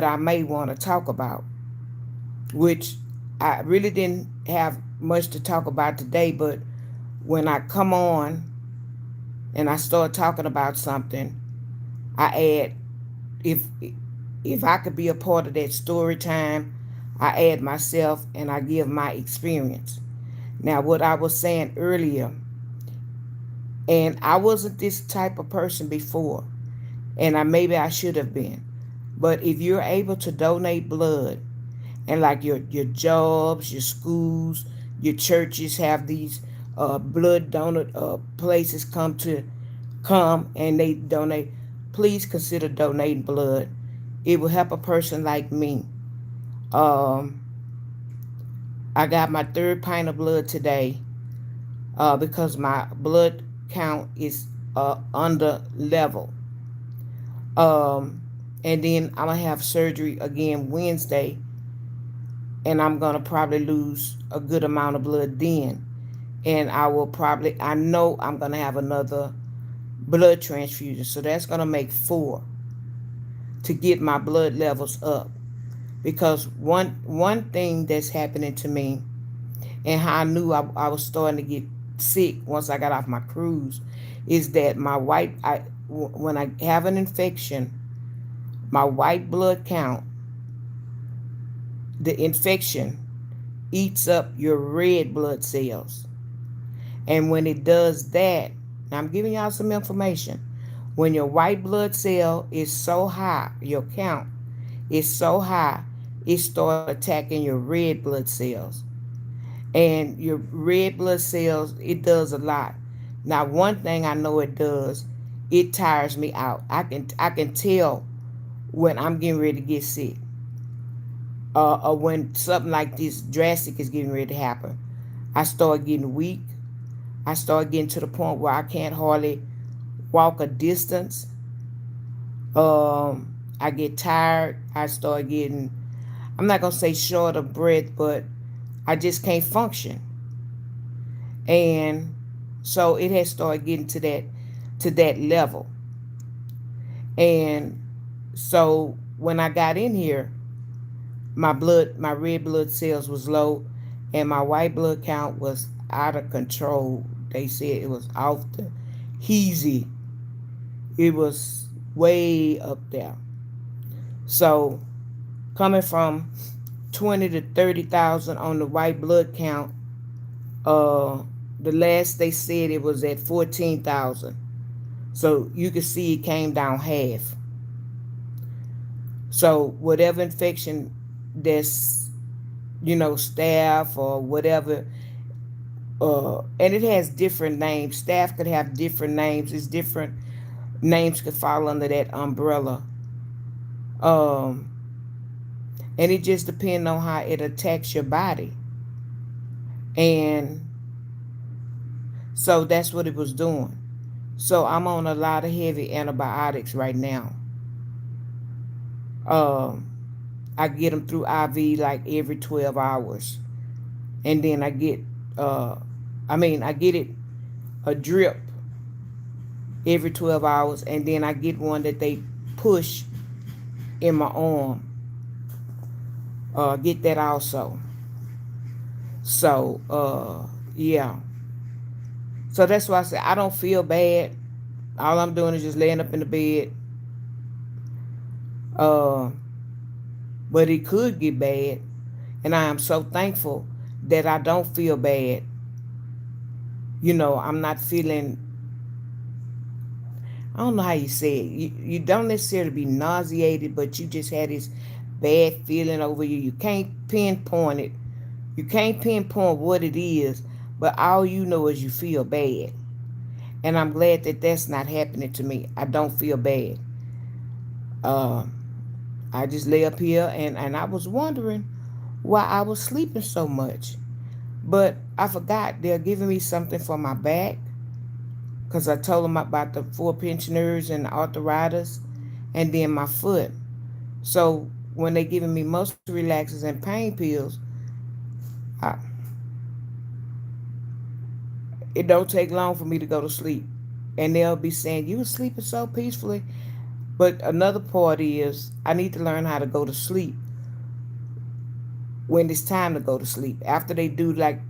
I may want to talk about, which I really didn't have much to talk about today, but when I come on and I start talking about something, I add, if if I could be a part of that story time, I add myself and I give my experience. Now, what I was saying earlier, and I wasn't this type of person before, and maybe I should have been. But if you're able to donate blood, and like your jobs, your schools, your churches have these blood donor places come and they donate, please consider donating blood. It will help a person like me. Um, I got my third pint of blood today because my blood count is under level. And then I'm going to have surgery again Wednesday, and I'm going to probably lose a good amount of blood then. and I know I'm going to have another blood transfusion. So that's going to make 4 to get my blood levels up. Because one thing that's happening to me, and how I knew I was starting to get sick once I got off my cruise, is that when I have an infection, my white blood count, the infection eats up your red blood cells. And when it does that, now I'm giving y'all some information. When your white blood cell is so high, your count is so high, it starts attacking your red blood cells. And your red blood cells, it does a lot. Now, one thing I know it does, it tires me out. I can tell when I'm getting ready to get sick, or when something like this drastic is getting ready to happen. I start getting weak. I start getting to the point where I can't hardly walk a distance. I get tired. I start getting, I'm not gonna say short of breath, but I just can't function. And so it has started getting to that level. And so when I got in here, my red blood cells was low, and my white blood count was out of control. They said it was off the heezy. It was way up there. So coming from 20 to 30,000 on the white blood count, uh, the last they said it was at 14,000. So you can see it came down half. So whatever infection that's, staph or whatever, and it has different names. Staph could have different names. It's different names could fall under that umbrella. Um, and it just depends on how it attacks your body. And so that's what it was doing. So I'm on a lot of heavy antibiotics right now. Um, I get them through IV like every 12 hours. And then uh, I get it a drip every 12 hours. And then I get one that they push in my arm. Get that also. So, yeah. So that's why I say I don't feel bad. All I'm doing is just laying up in the bed. Uh, but it could get bad. And I am so thankful that I don't feel bad. I'm not feeling, I don't know how you say it. You don't necessarily be nauseated, but you just had this bad feeling over you. You can't pinpoint it. You can't pinpoint what it is, but all you know is you feel bad. And I'm glad that that's not happening to me. I don't feel bad. Uh, I just lay up here, and I was wondering why I was sleeping so much. But I forgot they're giving me something for my back, because I told them about the 4 pensioners and the arthritis, and then my foot. So when they giving me muscle relaxers and pain pills, I, it don't take long for me to go to sleep. And they'll be saying, you were sleeping so peacefully. But another part is I need to learn how to go to sleep when it's time to go to sleep. After they do like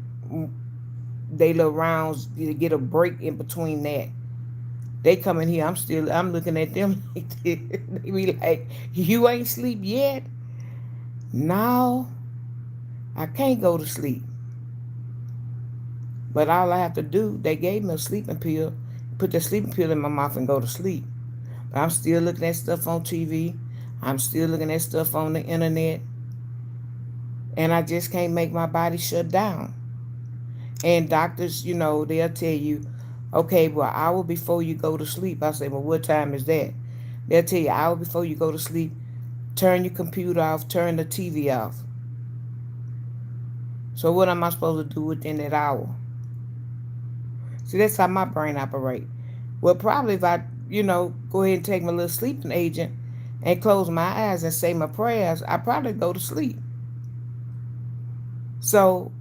they little rounds, you get a break in between that. They come in here, I'm looking at them like this. They be like, you ain't sleep yet? No, I can't go to sleep. But all I have to do, they gave me a sleeping pill, put the sleeping pill in my mouth and go to sleep. But I'm still looking at stuff on TV. I'm still looking at stuff on the internet. And I just can't make my body shut down. And doctors, they'll tell you, okay, well, an hour before you go to sleep. I say, well, what time is that? They'll tell you, an hour before you go to sleep, turn your computer off, turn the TV off. So what am I supposed to do within that hour? See, that's how my brain operates. Well, probably if I, go ahead and take my little sleeping agent and close my eyes and say my prayers, I probably go to sleep. So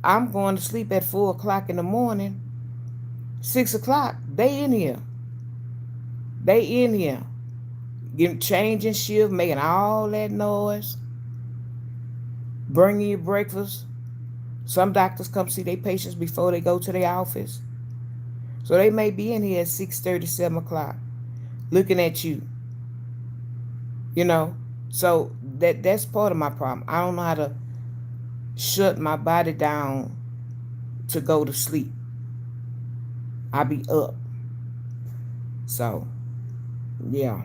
I'm going to sleep at 4 o'clock in the morning, 6 o'clock. They in here. They in here. Getting changing shift, making all that noise, bringing you breakfast. Some doctors come see their patients before they go to their office. So they may be in here at 6:30, 7 o'clock, looking at you, you know. So that's part of my problem. I don't know how to shut my body down to go to sleep. I be up. So yeah.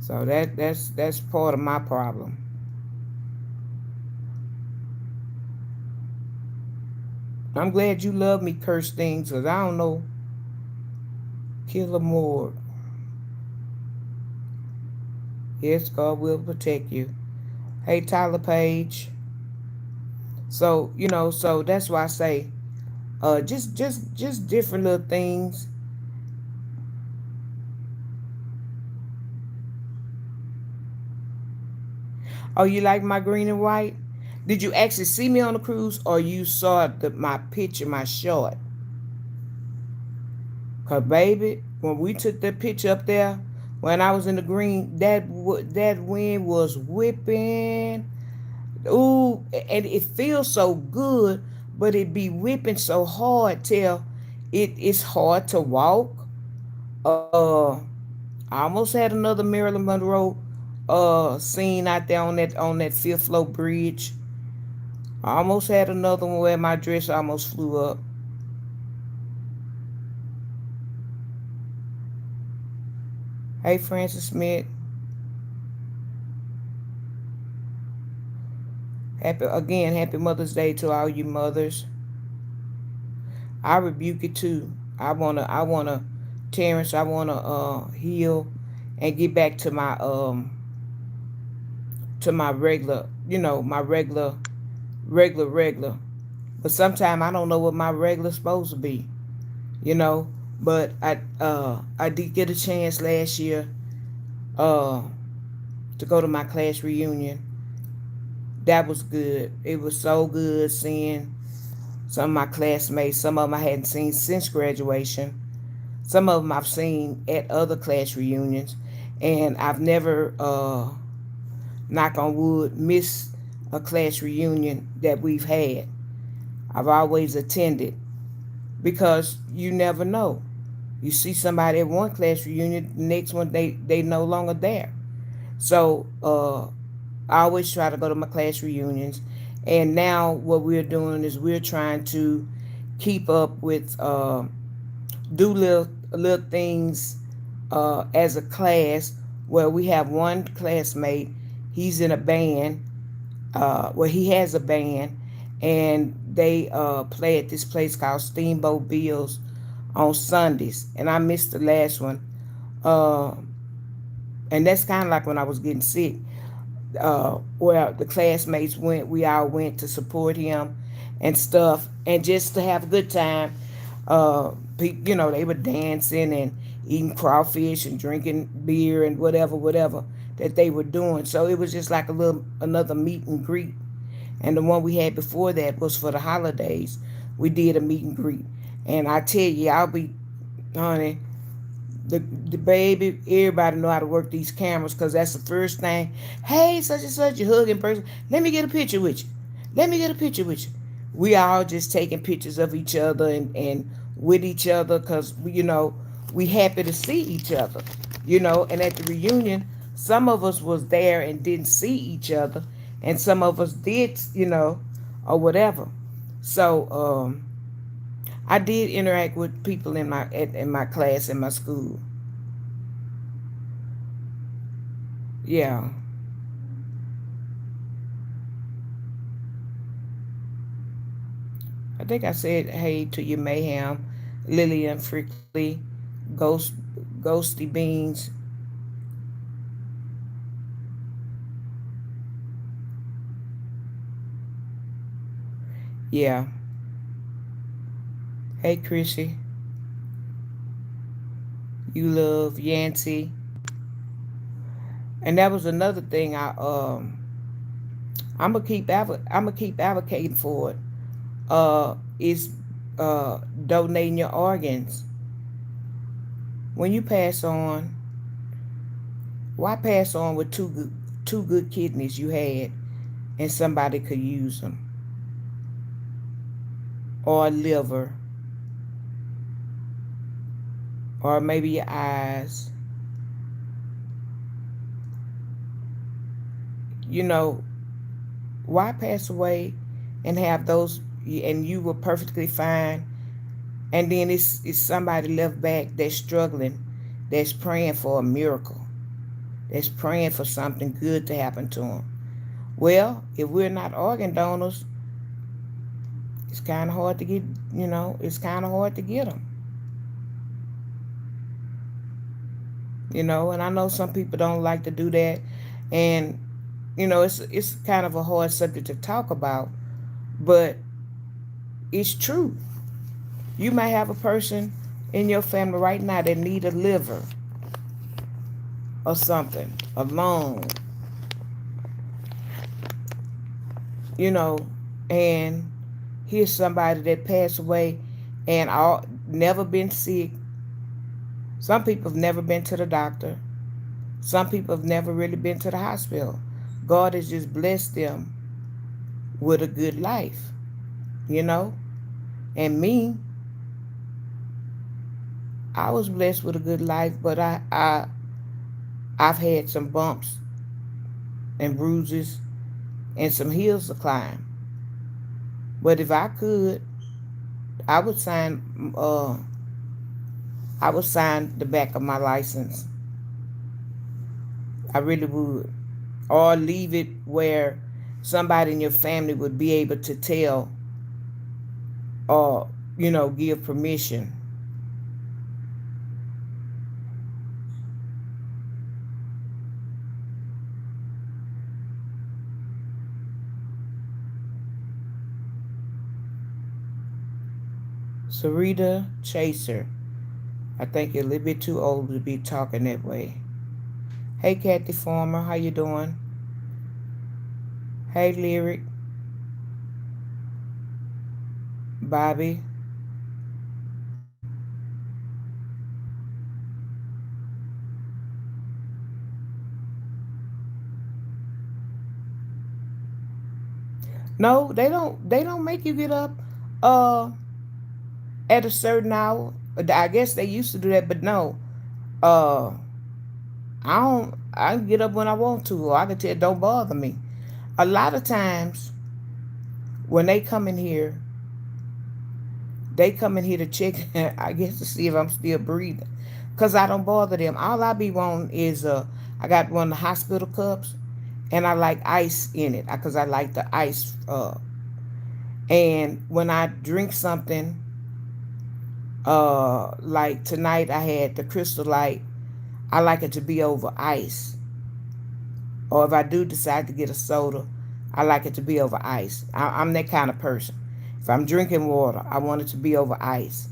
So that's part of my problem. I'm glad you love me, curse things, cause I don't know. Kill more. Yes, God will protect you. Hey, Tyler Page. So so that's why I say, just different little things. Oh, you like my green and white? Did you actually see me on the cruise, or you saw my picture, my short? Cause baby, when we took that picture up there, when I was in the green, that wind was whipping. Ooh, and it feels so good, but it be whipping so hard till it's hard to walk. Uh, I almost had another Marilyn Monroe scene out there on that fifth floor bridge. I almost had another one where my dress almost flew up. Hey, Francis Smith. Happy Mother's Day to all you mothers. I rebuke it too. Terrence, I wanna heal and get back to my regular, my regular. But sometimes I don't know what my regular's supposed to be, you know. But I did get a chance last year uh to go to my class reunion. That was good. It was so good seeing some of my classmates. Some of them I hadn't seen since graduation. Some of them I've seen at other class reunions, and I've never, knock on wood, missed a class reunion that we've had. I've always attended because you never know. You see somebody at one class reunion, the next one they no longer there. So I always try to go to my class reunions, and now what we're doing is we're trying to keep up with, do little things as a class, where we have one classmate. He's in a band. He has a band, and they play at this place called Steamboat Bills on Sundays. And I missed the last one. Uh, and that's kind of like when I was getting sick. Where the classmates went, we all went to support him and stuff, and just to have a good time. They were dancing and eating crawfish and drinking beer and whatever that they were doing. So it was just like another meet and greet. And the one we had before that was for the holidays. We did a meet and greet, and I tell you, I'll be, honey, the baby, everybody know how to work these cameras, because that's the first thing. Hey, such and such, you hug in person. Let me get a picture with you. Let me get a picture with you. We all just taking pictures of each other and with each other, because we happy to see each other. And at the reunion, some of us was there and didn't see each other, and some of us did, or whatever. So I did interact with people in my class in my school. Yeah. I think I said hey to you, Mayhem, Lillian Frickley, Ghost, Ghosty Beans. Yeah. Hey, Chrissy. You love Yancy. And that was another thing I'm gonna keep advocating for it. Is donating your organs when you pass on. Why pass on with two good kidneys you had and somebody could use them, or a liver, or maybe your eyes? You know, why pass away and have those, and you were perfectly fine, and then it's somebody left back that's struggling, that's praying for a miracle, that's praying for something good to happen to them. Well, if we're not organ donors, it's kind of hard to get. It's kind of hard to get them. And I know some people don't like to do that, and it's kind of a hard subject to talk about, but it's true. You might have a person in your family right now that need a liver or something, a lung, you know, and here's somebody that passed away and all never been sick. Some people have never been to the doctor. Some people have never really been to the hospital. God has just blessed them with a good life, you know. And me, I was blessed with a good life, but I've had some bumps and bruises and some hills to climb. But if I could, I would sign I would sign the back of my license. I really would. Or leave it where somebody in your family would be able to tell, or give permission. Sarita Chaser. I think you're a little bit too old to be talking that way. Hey, Kathy Farmer, how you doing? Hey, Lyric, Bobby. No, they don't. They don't make you get up uh at a certain hour. I guess they used to do that, but no. Uh, I don't. I can get up when I want to, or I can tell it don't bother me. A lot of times when they come in here to check. I guess to see if I'm still breathing, cause I don't bother them. All I be wanting is I got one of the hospital cups, and I like ice in it, cause I like the ice. And when I drink something, like tonight I had the Crystal Light. I like it to be over ice. Or if I do decide to get a soda, I like it to be over ice. I'm that kind of person. If I'm drinking water, I want it to be over ice.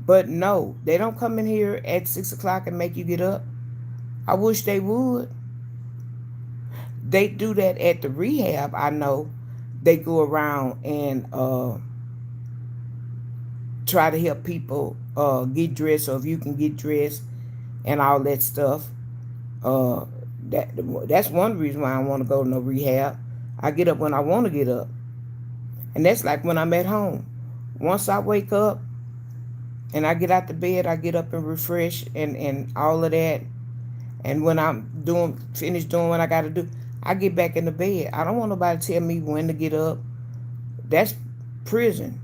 But no, they don't come in here at 6 o'clock and make you get up. I wish they would. They do that at the rehab. I know they go around and try to help people get dressed, or if you can get dressed and all that stuff. Uh, that's one reason why I want to go to no rehab. I get up when I want to get up, and that's like when I'm at home. Once I wake up and I get out the bed, I get up and refresh and all of that. And when I'm finished doing what I got to do, I get back in the bed. I don't want nobody to tell me when to get up. That's prison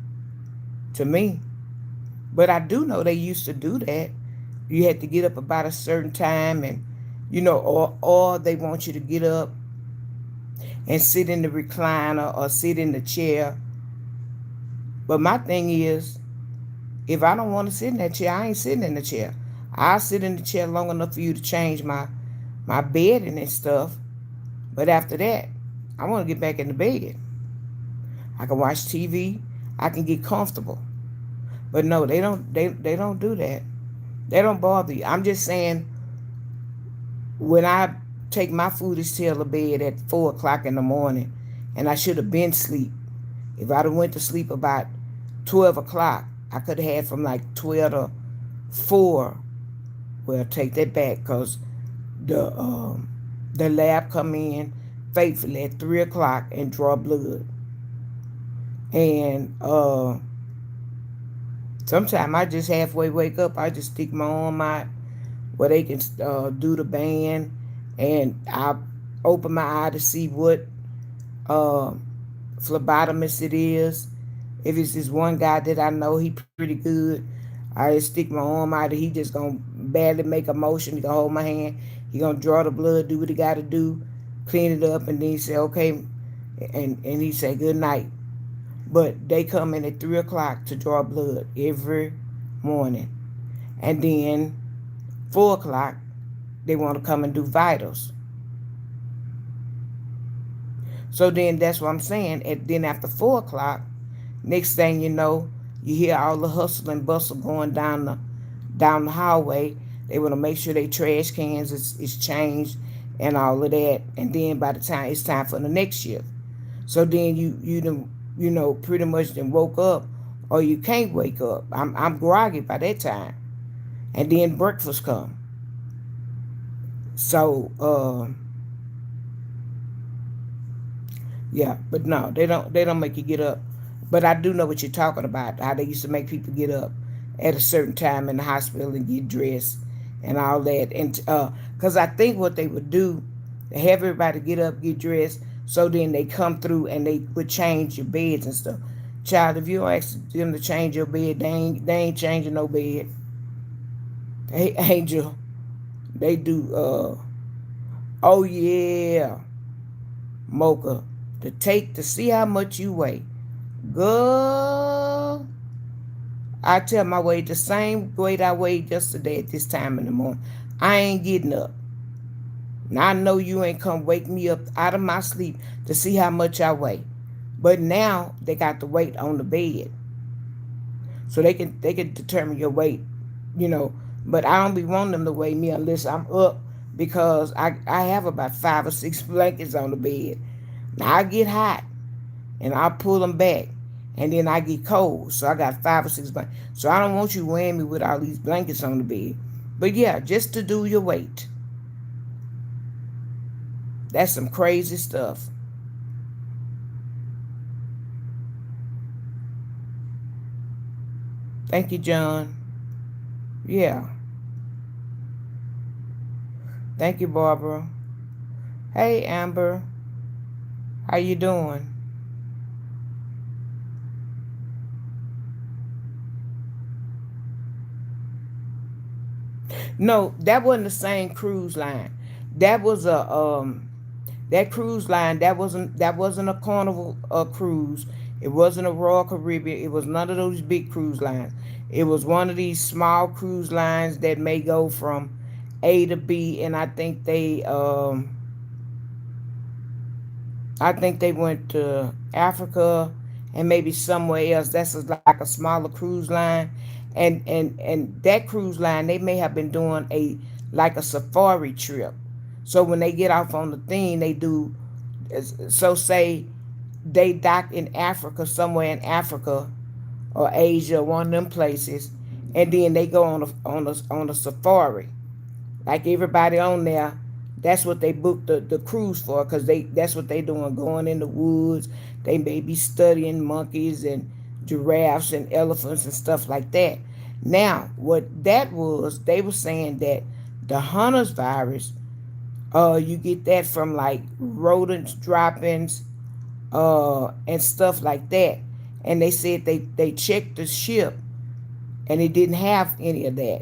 to me. But I do know they used to do that. You had to get up about a certain time, and or they want you to get up and sit in the recliner or sit in the chair. But my thing is, if I don't want to sit in that chair, I ain't sitting in the chair. I'll sit in the chair long enough for you to change my bedding and stuff. But after that, I want to get back in the bed. I can watch TV. I can get comfortable. But no, they don't. They don't do that. They don't bother you. I'm just saying, when I take my foolish tail to bed at 4 o'clock in the morning, and I should have been asleep. If I'd have went to sleep about 12 o'clock, I could have had from like 12 to 4. Well, take that back, cause the um, the lab come in faithfully at 3 o'clock and draw blood. And sometimes I just halfway wake up. I just stick my arm out where they can do the band, and I open my eye to see what uh, phlebotomist it is. If it's this one guy that I know, he pretty good. I just stick my arm out, and he just gonna barely make a motion. He gonna hold my hand. He gonna draw the blood, do what he gotta do, clean it up, and then he say okay, and he say good night. But they come in at 3 o'clock to draw blood every morning, and then 4 o'clock they want to come and do vitals. So then that's what I'm saying. And then after 4 o'clock, next thing you know, you hear all the hustle and bustle going down the hallway. They want to make sure they trash cans is changed and all of that. And then by the time it's time for the next shift, so then you pretty much then woke up, or you can't wake up. I'm groggy by that time, and then breakfast come. So yeah, but no, they don't make you get up. But I do know what you're talking about. How they used to make people get up at a certain time in the hospital and get dressed and all that. And because I think what they would do, they have everybody get up, get dressed, so then they come through and they would change your beds and stuff. Child, if you don't ask them to change your bed, they ain't changing no bed. Hey, Angel, they do. Oh yeah, Mocha, to see how much you weigh. Girl, I tell my weight the same weight I weighed yesterday at this time in the morning. I ain't getting up. Now I know you ain't come wake me up out of my sleep to see how much I weigh. But now they got the weight on the bed. So they can determine your weight, you know. But I don't be wanting them to weigh me unless I'm up, because I have about 5 or 6 blankets on the bed. Now I get hot and I pull them back, and then I get cold. So I got 5 or 6 blankets. So I don't want you weighing me with all these blankets on the bed. But yeah, just to do your weight. That's some crazy stuff. Thank you, John. Yeah. Thank you, Barbara. Hey, Amber. How you doing? No, that wasn't the same cruise line. That was a that cruise line, that wasn't a Carnival cruise. It wasn't a Royal Caribbean. It was none of those big cruise lines. It was one of these small cruise lines that may go from A to B, and I think they went to Africa and maybe somewhere else. That's like a smaller cruise line, and that cruise line, they may have been doing a like a safari trip. So when they get off on the thing, they do. So say they dock in Africa, somewhere in Africa or Asia, one of them places, and then they go on a safari. Like everybody on there, that's what they booked the cruise for, because that's what they doing, going in the woods. They may be studying monkeys and giraffes and elephants and stuff like that. Now, what that was, they were saying that the Hunter's virus, you get that from like rodent droppings, and stuff like that. And they said they checked the ship, and it didn't have any of that,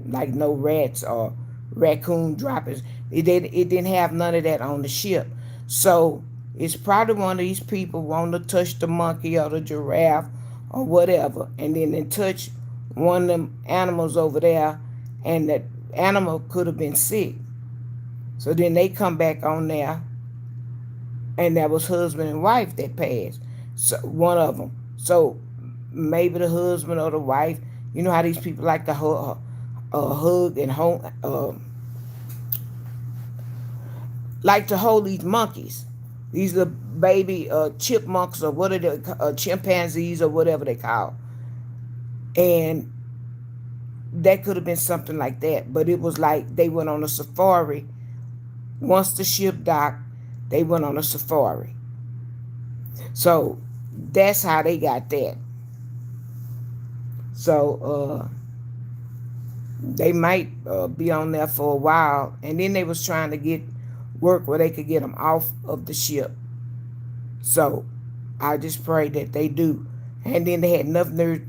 like no rats or raccoon droppings. It didn't have none of that on the ship. So it's probably one of these people wanting to touch the monkey or the giraffe or whatever, and then they touch one of them animals over there, and that animal could have been sick. So then they come back on there, and that was husband and wife that passed. So one of them. So maybe the husband or the wife. You know how these people like to hug and hold, like to hold these monkeys, these little baby chipmunks or what are they, chimpanzees or whatever they call, and that could have been something like that. But it was like they went on a safari. Once the ship docked, they went on a safari. So that's how they got that. So they might be on there for a while, and then they was trying to get work where they could get them off of the ship. So I just pray that they do. And then they had enough nerve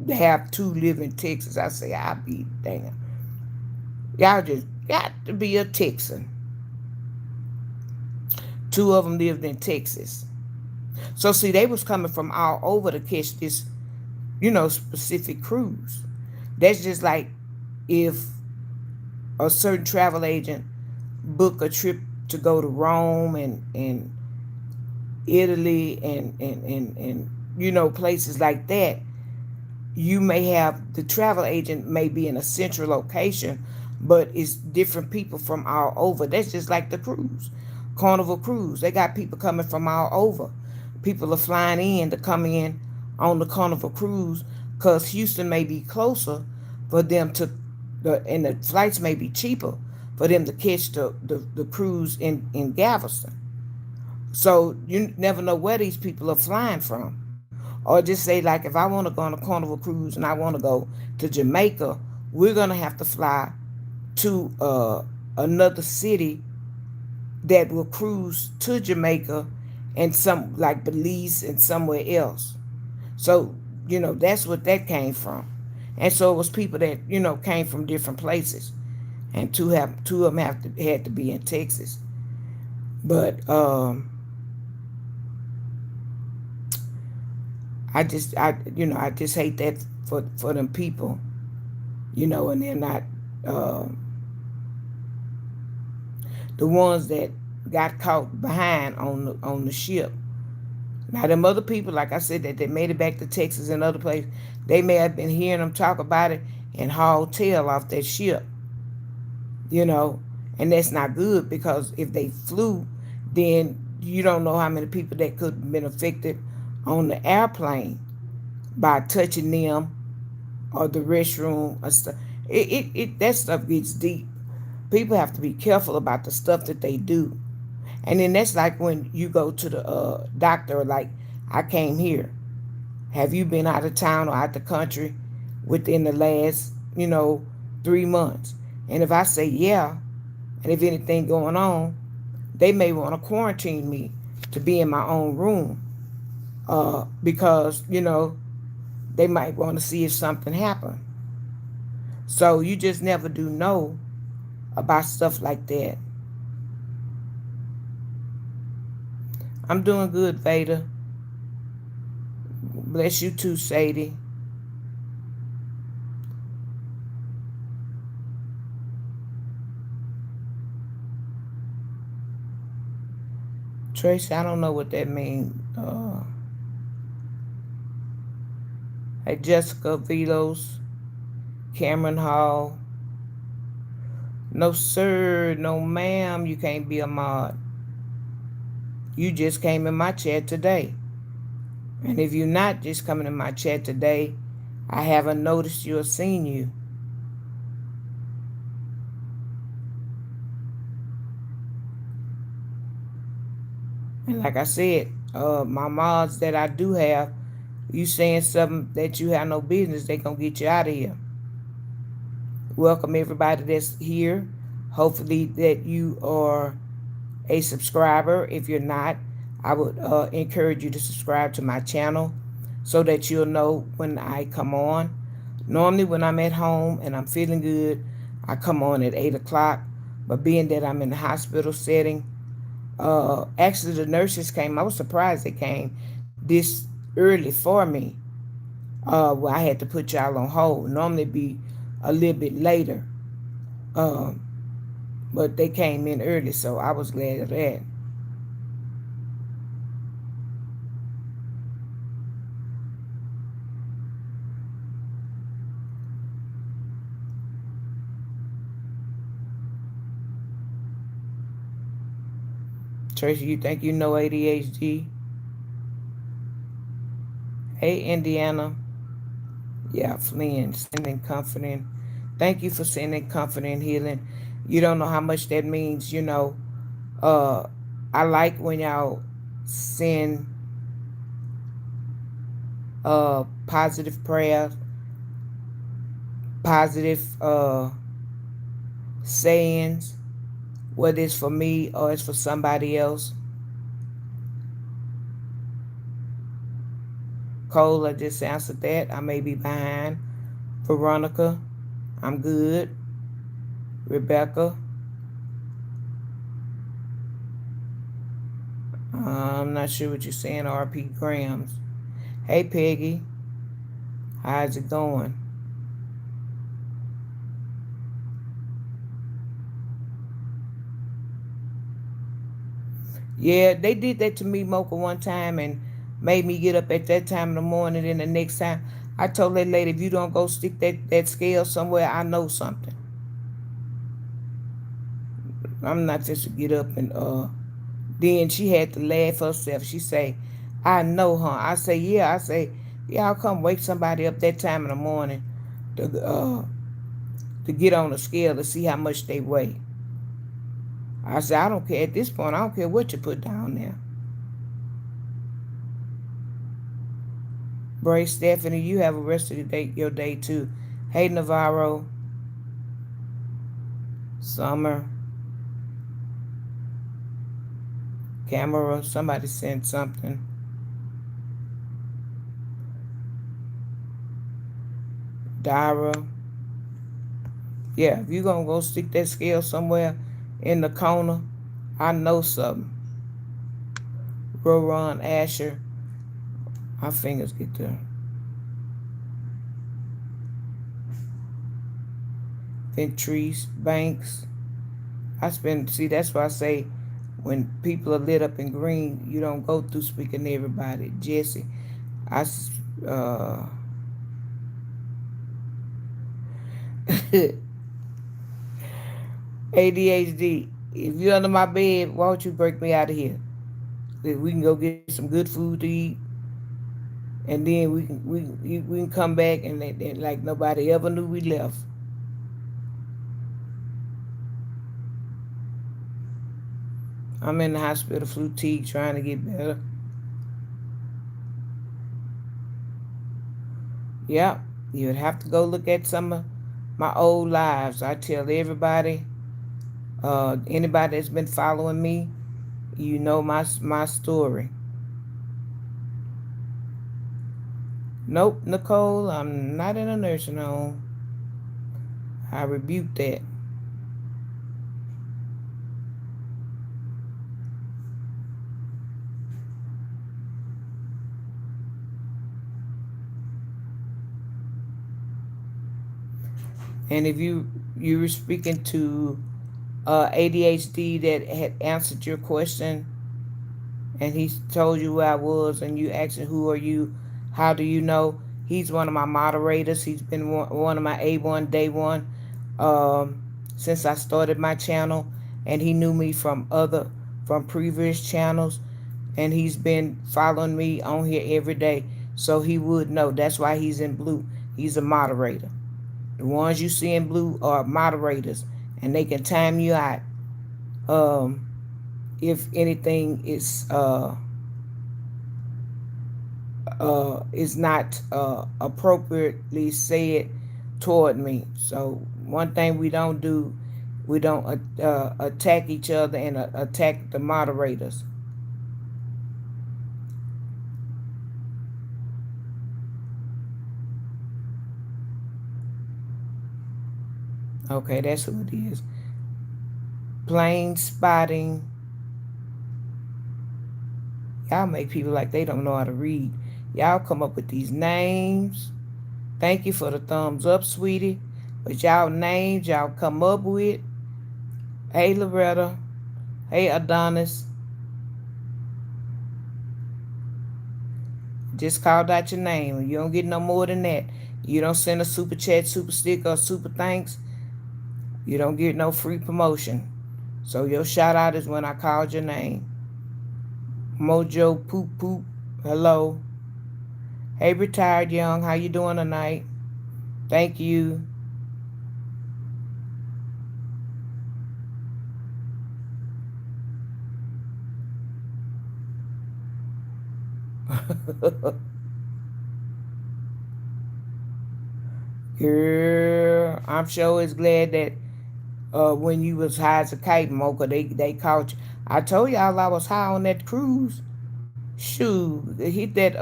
to have two live in Texas. I say, I'll be damn. Y'all just got to be a Texan. Two of them lived in Texas. So see, they was coming from all over to catch this, specific cruise. That's just like if a certain travel agent book a trip to go to Rome and Italy and places like that. You may have the travel agent may be in a central location, but it's different people from all over. That's just like the cruise, Carnival Cruise. They got people coming from all over. People are flying in to come in on the Carnival Cruise because Houston may be closer for them to, and the flights may be cheaper for them to catch the cruise in Galveston. So you never know where these people are flying from. Or just say, like, if I want to go on a Carnival Cruise and I want to go to Jamaica, we're going to have to fly to another city that will cruise to Jamaica and some, like Belize and somewhere else. So, that's what that came from. And so it was people that, came from different places. And two of them had to be in Texas. But I just hate that for them people, and they're not uh, the ones that got caught behind on the ship. Now them other people, like I said, that they made it back to Texas and other places, they may have been hearing them talk about it and haul tail off that ship, you know, and that's not good because if they flew, then you don't know how many people that could have been affected on the airplane by touching them or the restroom or stuff. That stuff gets deep. People have to be careful about the stuff that they do. And then that's like when you go to the doctor, like, I came here. Have you been out of town or out the country within the last, 3 months? And if I say yeah, and if anything going on, they may want to quarantine me to be in my own room because, they might want to see if something happened. So you just never do know about stuff like that. I'm doing good, Veda. Bless you too, Sadie. Tracy, I don't know what that means. Hey, Jessica Velos, Cameron Hall. No, sir. No, ma'am. You can't be a mod. You just came in my chat today. And if you're not just coming in my chat today, I haven't noticed you or seen you. And like I said, my mods that I do have, you saying something that you have no business, they gonna get you out of here. Welcome everybody that's here. Hopefully that you are a subscriber. If you're not, I would encourage you to subscribe to my channel so that you'll know when I come on. Normally when I'm at home and I'm feeling good, I come on at 8 o'clock. But being that I'm in the hospital setting, actually the nurses came. I was surprised they came this early for me. Well, I had to put y'all on hold. Normally it'd be a little bit later. Um, but they came in early, so I was glad of that. Tracy, you think you know ADHD? Hey, Indiana. Yeah, Flynn, sending comforting. Thank you for sending comforting healing. You don't know how much that means. Uh, I like when y'all send positive prayers, positive sayings, whether it's for me or it's for somebody else. Cole, I just answered that. I may be behind. Veronica, I'm good. Rebecca, I'm not sure what you're saying. RP Grams. Hey, Peggy, how's it going? Yeah, they did that to me, Mocha, one time and made me get up at that time in the morning. And the next time, I told that lady, if you don't go stick that scale somewhere, I know something. I'm not just to get up and Then she had to laugh herself. She say, "I know, huh?" I say, "Yeah." I say, "Yeah, I'll come wake somebody up that time in the morning to get on the scale to see how much they weigh." I said, "I don't care at this point. I don't care what you put down there." Bray Stephanie, you have a rest of your day too. Hey Navarro, Summer, Camera, somebody sent something. Dara, yeah, if you gonna go stick that scale somewhere in the corner, I know something. Roron Asher, my fingers get there. Ventrice Banks, see, that's why I say when people are lit up in green, you don't go through speaking to everybody. Jesse, I, uh, ADHD. If you're under my bed, why don't you break me out of here? We can go get some good food to eat, and then we can come back and like nobody ever knew we left. I'm in the hospital, fatigue, trying to get better. Yep, you would have to go look at some of my old lives. I tell everybody, anybody that's been following me, you know my story. Nope, Nicole, I'm not in a nursing home. I rebuke that. And if you were speaking to ADHD that had answered your question, and he told you where I was, and you asked him, "Who are you? How do you know?" He's one of my moderators. He's been one of my A1 day one um, since I started my channel, and he knew me from previous channels, and he's been following me on here every day, so he would know. That's why he's in blue. He's a moderator. The ones you see in blue are moderators, and they can time you out um, if anything is not appropriately said toward me. So one thing we don't do, we don't attack each other and attack the moderators. Okay, that's who it is. Plain spotting. Y'all make people like they don't know how to read. Y'all come up with these names. Thank you for the thumbs up, sweetie. But y'all names y'all come up with. Hey, Loretta. Hey, Adonis. Just called out your name. You don't get no more than that. You don't send a super chat, super sticker, or super thanks. You don't get no free promotion. So your shout out is when I called your name. Mojo Poop Poop. Hello. Hey, retired young. How you doing tonight? Thank you. Girl, I'm sure is glad that when you was high as a kite, Mocha, they caught you. I told y'all I was high on that cruise. Shoot, they hit that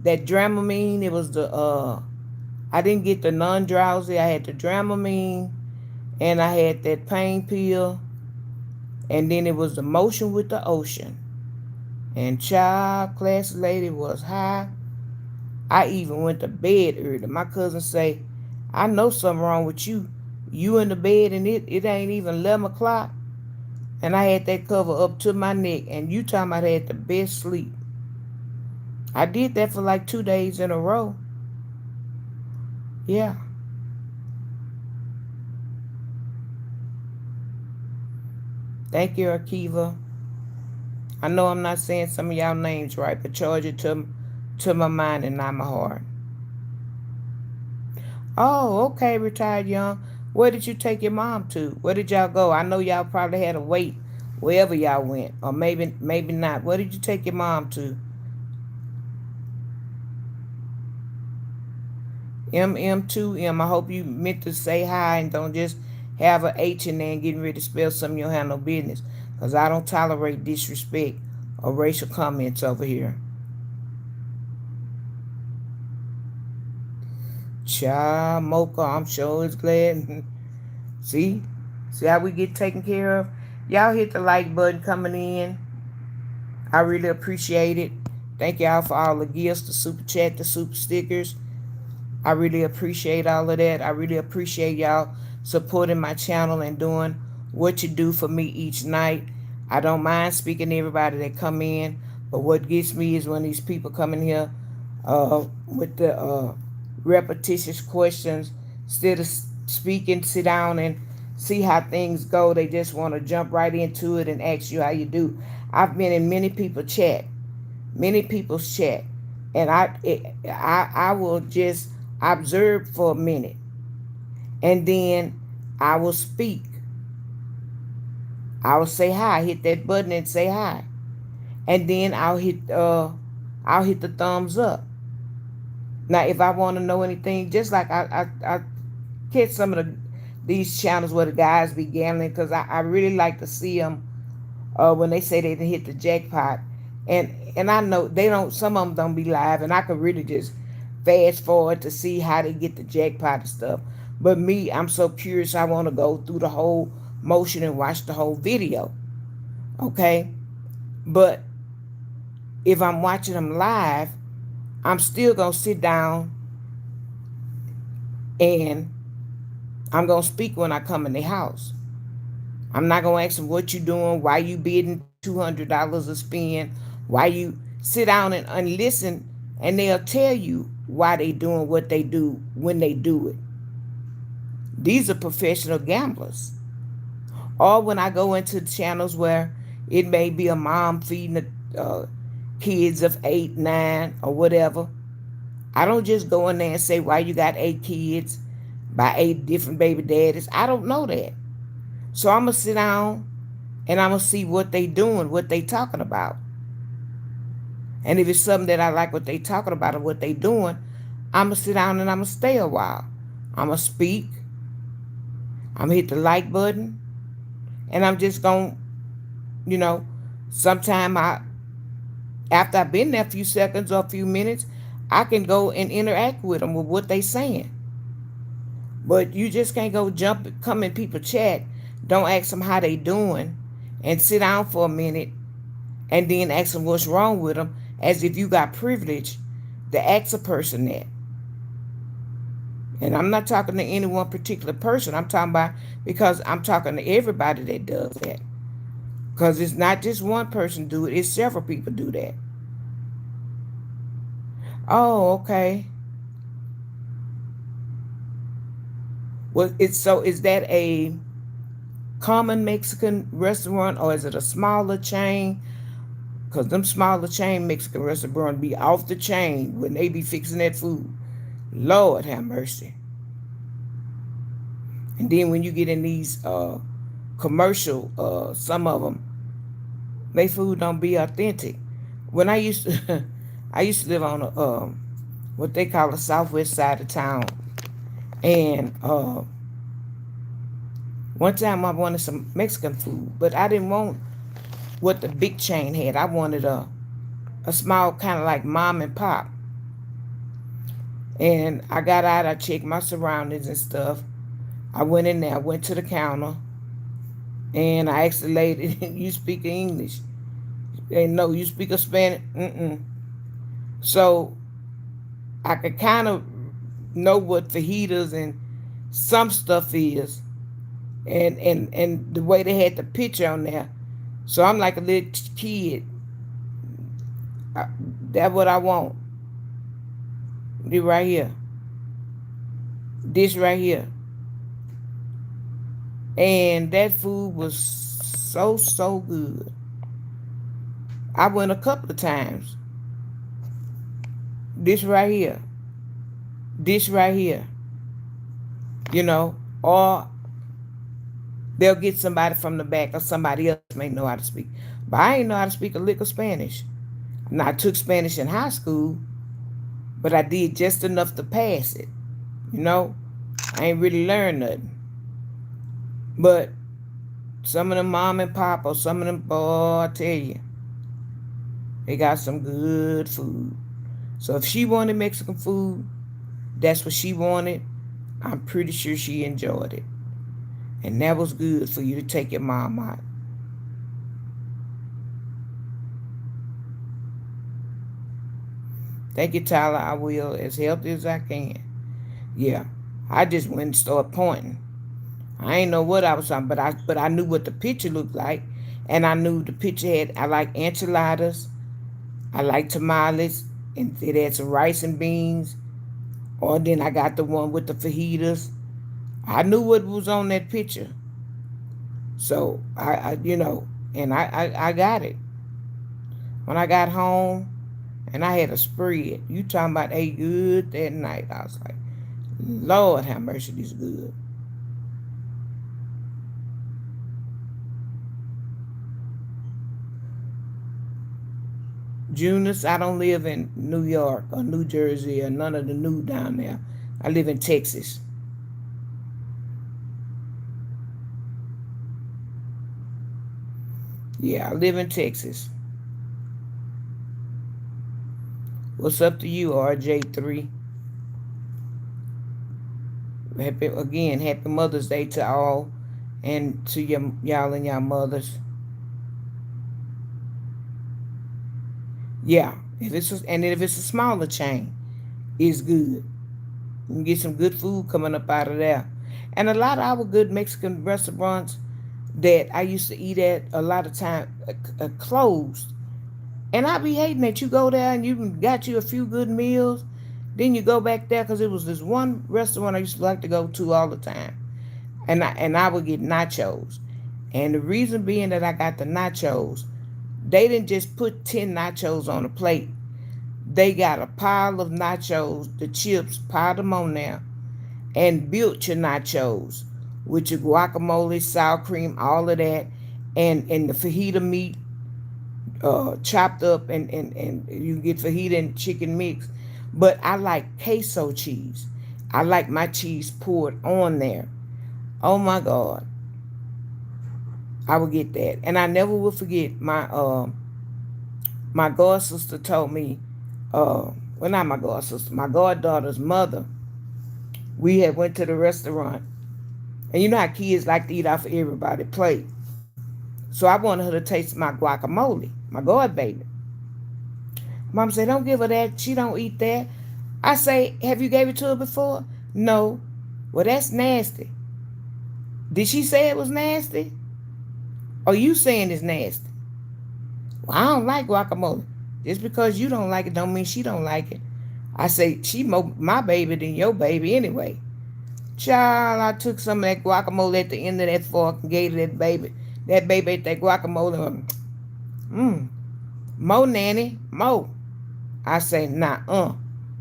Dramamine. It was the I didn't get the non drowsy. I had the Dramamine and I had that pain pill, and then it was the motion with the ocean. And child, class lady was high. I even went to bed early. My cousin say, I know something wrong with you. You in the bed and it ain't even 11 o'clock. And I had that cover up to my neck. And you talking about I had the best sleep. I did that for like 2 days in a row. Yeah. Thank you, Akiva. I know I'm not saying some of y'all names right, but charge it to my mind and not my heart. Oh, okay, retired young. Where did you take your mom to? Where did y'all go? I know y'all probably had to wait wherever y'all went, or maybe not. Where did you take your mom to? MM2M. I hope you meant to say hi and don't just have a H in there and getting ready to spell something you don't have no business. Cause I don't tolerate disrespect or racial comments over here. Child Mocha, I'm sure is glad. See? See how we get taken care of? Y'all hit the like button coming in. I really appreciate it. Thank y'all for all the gifts, the super chat, the super stickers. I really appreciate all of that. I really appreciate y'all supporting my channel and doing what you do for me each night. I don't mind speaking to everybody that come in, but what gets me is when these people come in here with the repetitious questions. Instead of speaking, sit down and see how things go. They just want to jump right into it and ask you how you do. I've been in many people's chat, and I will just observe for a minute, and then I will speak. I will say hi, hit that button and say hi, and then I'll hit the thumbs up. Now, if I want to know anything, just like I catch some of these channels where the guys be gambling, because I really like to see them when they say they hit the jackpot, and I know they don't. Some of them don't be live, and I could really just fast forward to see how they get the jackpot and stuff. But me, I'm so curious. I want to go through the whole motion and watch the whole video. Okay, but if I'm watching them live, I'm still gonna sit down and I'm gonna speak when I come in the house. I'm not gonna ask them what you doing, why you bidding $200 a spin, why you sit down and listen, and they'll tell you why they doing what they do when they do it. These are professional gamblers. Or when I go into channels where it may be a mom feeding the kids of 8, 9, or whatever, I don't just go in there and say why you got 8 kids by 8 different baby daddies. I don't know that. So I'm gonna sit down and I'm gonna see what they doing, what they talking about. And if it's something that I like what they talking about or what they doing, I'm gonna sit down and I'm gonna stay a while. I'm gonna speak. I'm gonna hit the like button, and I'm just gonna, you know, sometime after I've been there a few seconds or a few minutes, I can go and interact with them with what they saying. But you just can't go come in people chat, don't ask them how they doing, and sit down for a minute, and then ask them what's wrong with them, as if you got privilege to ask a person that. And I'm not talking to any one particular person. I'm talking about, because I'm talking to everybody that does that. Because it's not just one person do it, it's several people do that. Oh, okay. Well, is that a common Mexican restaurant or is it a smaller chain? Cause them smaller chain Mexican restaurants be off the chain when they be fixing that food. Lord have mercy. And then when you get in these commercial, some of them, they food don't be authentic. When I used to, I used to live on a what they call the southwest side of town, and one time I wanted some Mexican food, but I didn't want what the big chain had. I wanted a small kind of like mom and pop. And I got out, I checked my surroundings and stuff. I went in there, I went to the counter, and I asked the lady, "You speak English?" And no, you speak a Spanish? Mm-mm. So I could kind of know what fajitas and some stuff is, and the way they had the picture on there. So I'm like a little kid. I, that's what I want. This right here. This right here. And that food was so good. I went a couple of times. This right here. This right here. You know, or they'll get somebody from the back or somebody else may know how to speak. But I ain't know how to speak a lick of Spanish. Now I took Spanish in high school, but I did just enough to pass it. You know, I ain't really learned nothing. But some of them mom and pop or some of them, boy, I tell you, they got some good food. So if she wanted Mexican food, that's what she wanted. I'm pretty sure she enjoyed it. And that was good for you to take your mom out. Thank you, Tyler. I will as healthy as I can. Yeah, I just went and started pointing. I ain't know what I was talking, but I knew what the picture looked like, and I knew the picture had. I like enchiladas, I like tamales, and it had some rice and beans. Or then I got the one with the fajitas. I knew what was on that picture, so and I got it when I got home, and I had a spread. You talking about ate good that night? I was like, Lord have mercy, this is good. Junius, I don't live in New York or New Jersey or none of the new down there. I live in Texas. Yeah, I live in Texas. What's up to you, RJ3? Happy Mother's Day to all and to y'all and y'all mothers. Yeah, if it's a smaller chain, it's good. You can get some good food coming up out of there. And a lot of our good Mexican restaurants that I used to eat at a lot of time closed. And I be hating that you go there and you got you a few good meals, then you go back there because it was this one restaurant I used to like to go to all the time, and I would get nachos, and the reason being that I got the nachos, they didn't just put 10 nachos on a plate. They got a pile of nachos, the chips, piled them on there, and built your nachos with your guacamole, sour cream, all of that, and the fajita meat chopped up, and you get fajita and chicken mix. But I like queso cheese. I like my cheese poured on there. Oh my God. I would get that. And I never will forget my god sister told me, well, not my god sister, my goddaughter's mother. We had went to the restaurant, and you know how kids like to eat off of everybody's plate. So I wanted her to taste my guacamole, my god baby. Mom said, "Don't give her that. She don't eat that." I say, "Have you gave it to her before?" "No." "Well, that's nasty." "Did she say it was nasty? Or you saying it's nasty?" "Well, I don't like guacamole." "Just because you don't like it don't mean she don't like it." I say, "She more my baby than your baby anyway." Child, I took some of that guacamole at the end of that fork and gave to that baby. That baby ate that guacamole. Mmm. Mo, nanny, Mo. I say, nah.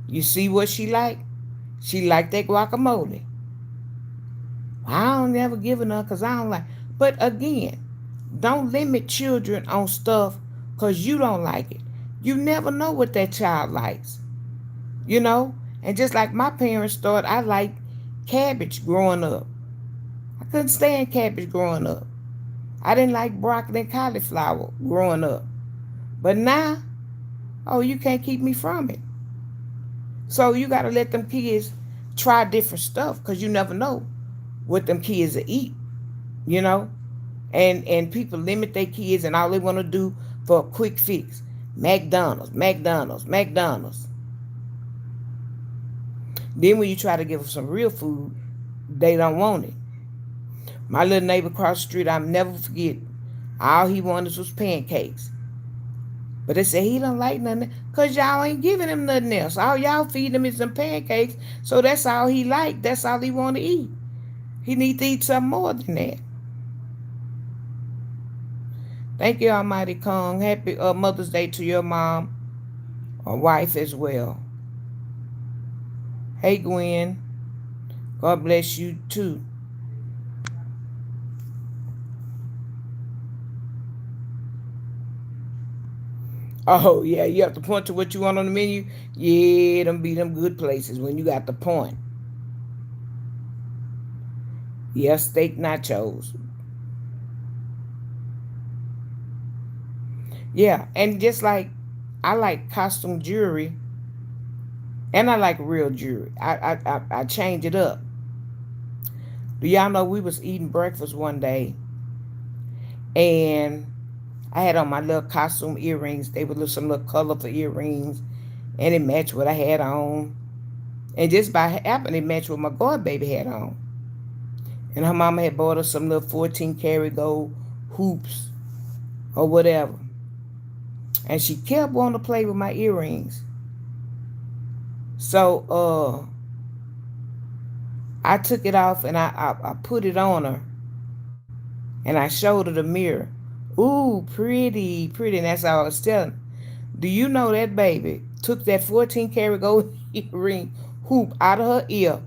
You see what she like? She like that guacamole. I don't never give it up because I don't like. But again, don't limit children on stuff because you don't like it. You never know what that child likes, you know? And just like my parents thought I liked cabbage growing up. I couldn't stand cabbage growing up. I didn't like broccoli and cauliflower growing up. But now, oh, you can't keep me from it. So you got to let them kids try different stuff because you never know what them kids will eat, you know? And people limit their kids and all they want to do for a quick fix. McDonald's, McDonald's, McDonald's. Then when you try to give them some real food, they don't want it. My little neighbor across the street, I'll never forget, all he wanted was pancakes. But they said he don't like nothing because y'all ain't giving him nothing else. All y'all feed him is some pancakes. So that's all he like. That's all he want to eat. He need to eat something more than that. Thank you, Almighty Kong. Happy Mother's Day to your mom or wife as well. Hey, Gwen. God bless you too. Oh, yeah, you have to point to what you want on the menu. Yeah, them be them good places when you got the point. Yeah, steak nachos. Yeah, and just like I like costume jewelry and I like real jewelry. I change it up. Do y'all know we was eating breakfast one day and I had on my little costume earrings. They were some little colorful earrings and it matched what I had on. And just by happen it matched what my godbaby had on. And her mama had bought her some little 14 karat gold hoops or whatever. And she kept wanting to play with my earrings. So I took it off and I put it on her. And I showed her the mirror. Ooh, pretty, pretty. And that's all I was telling her. Do you know that baby took that 14 karat gold earring hoop out of her ear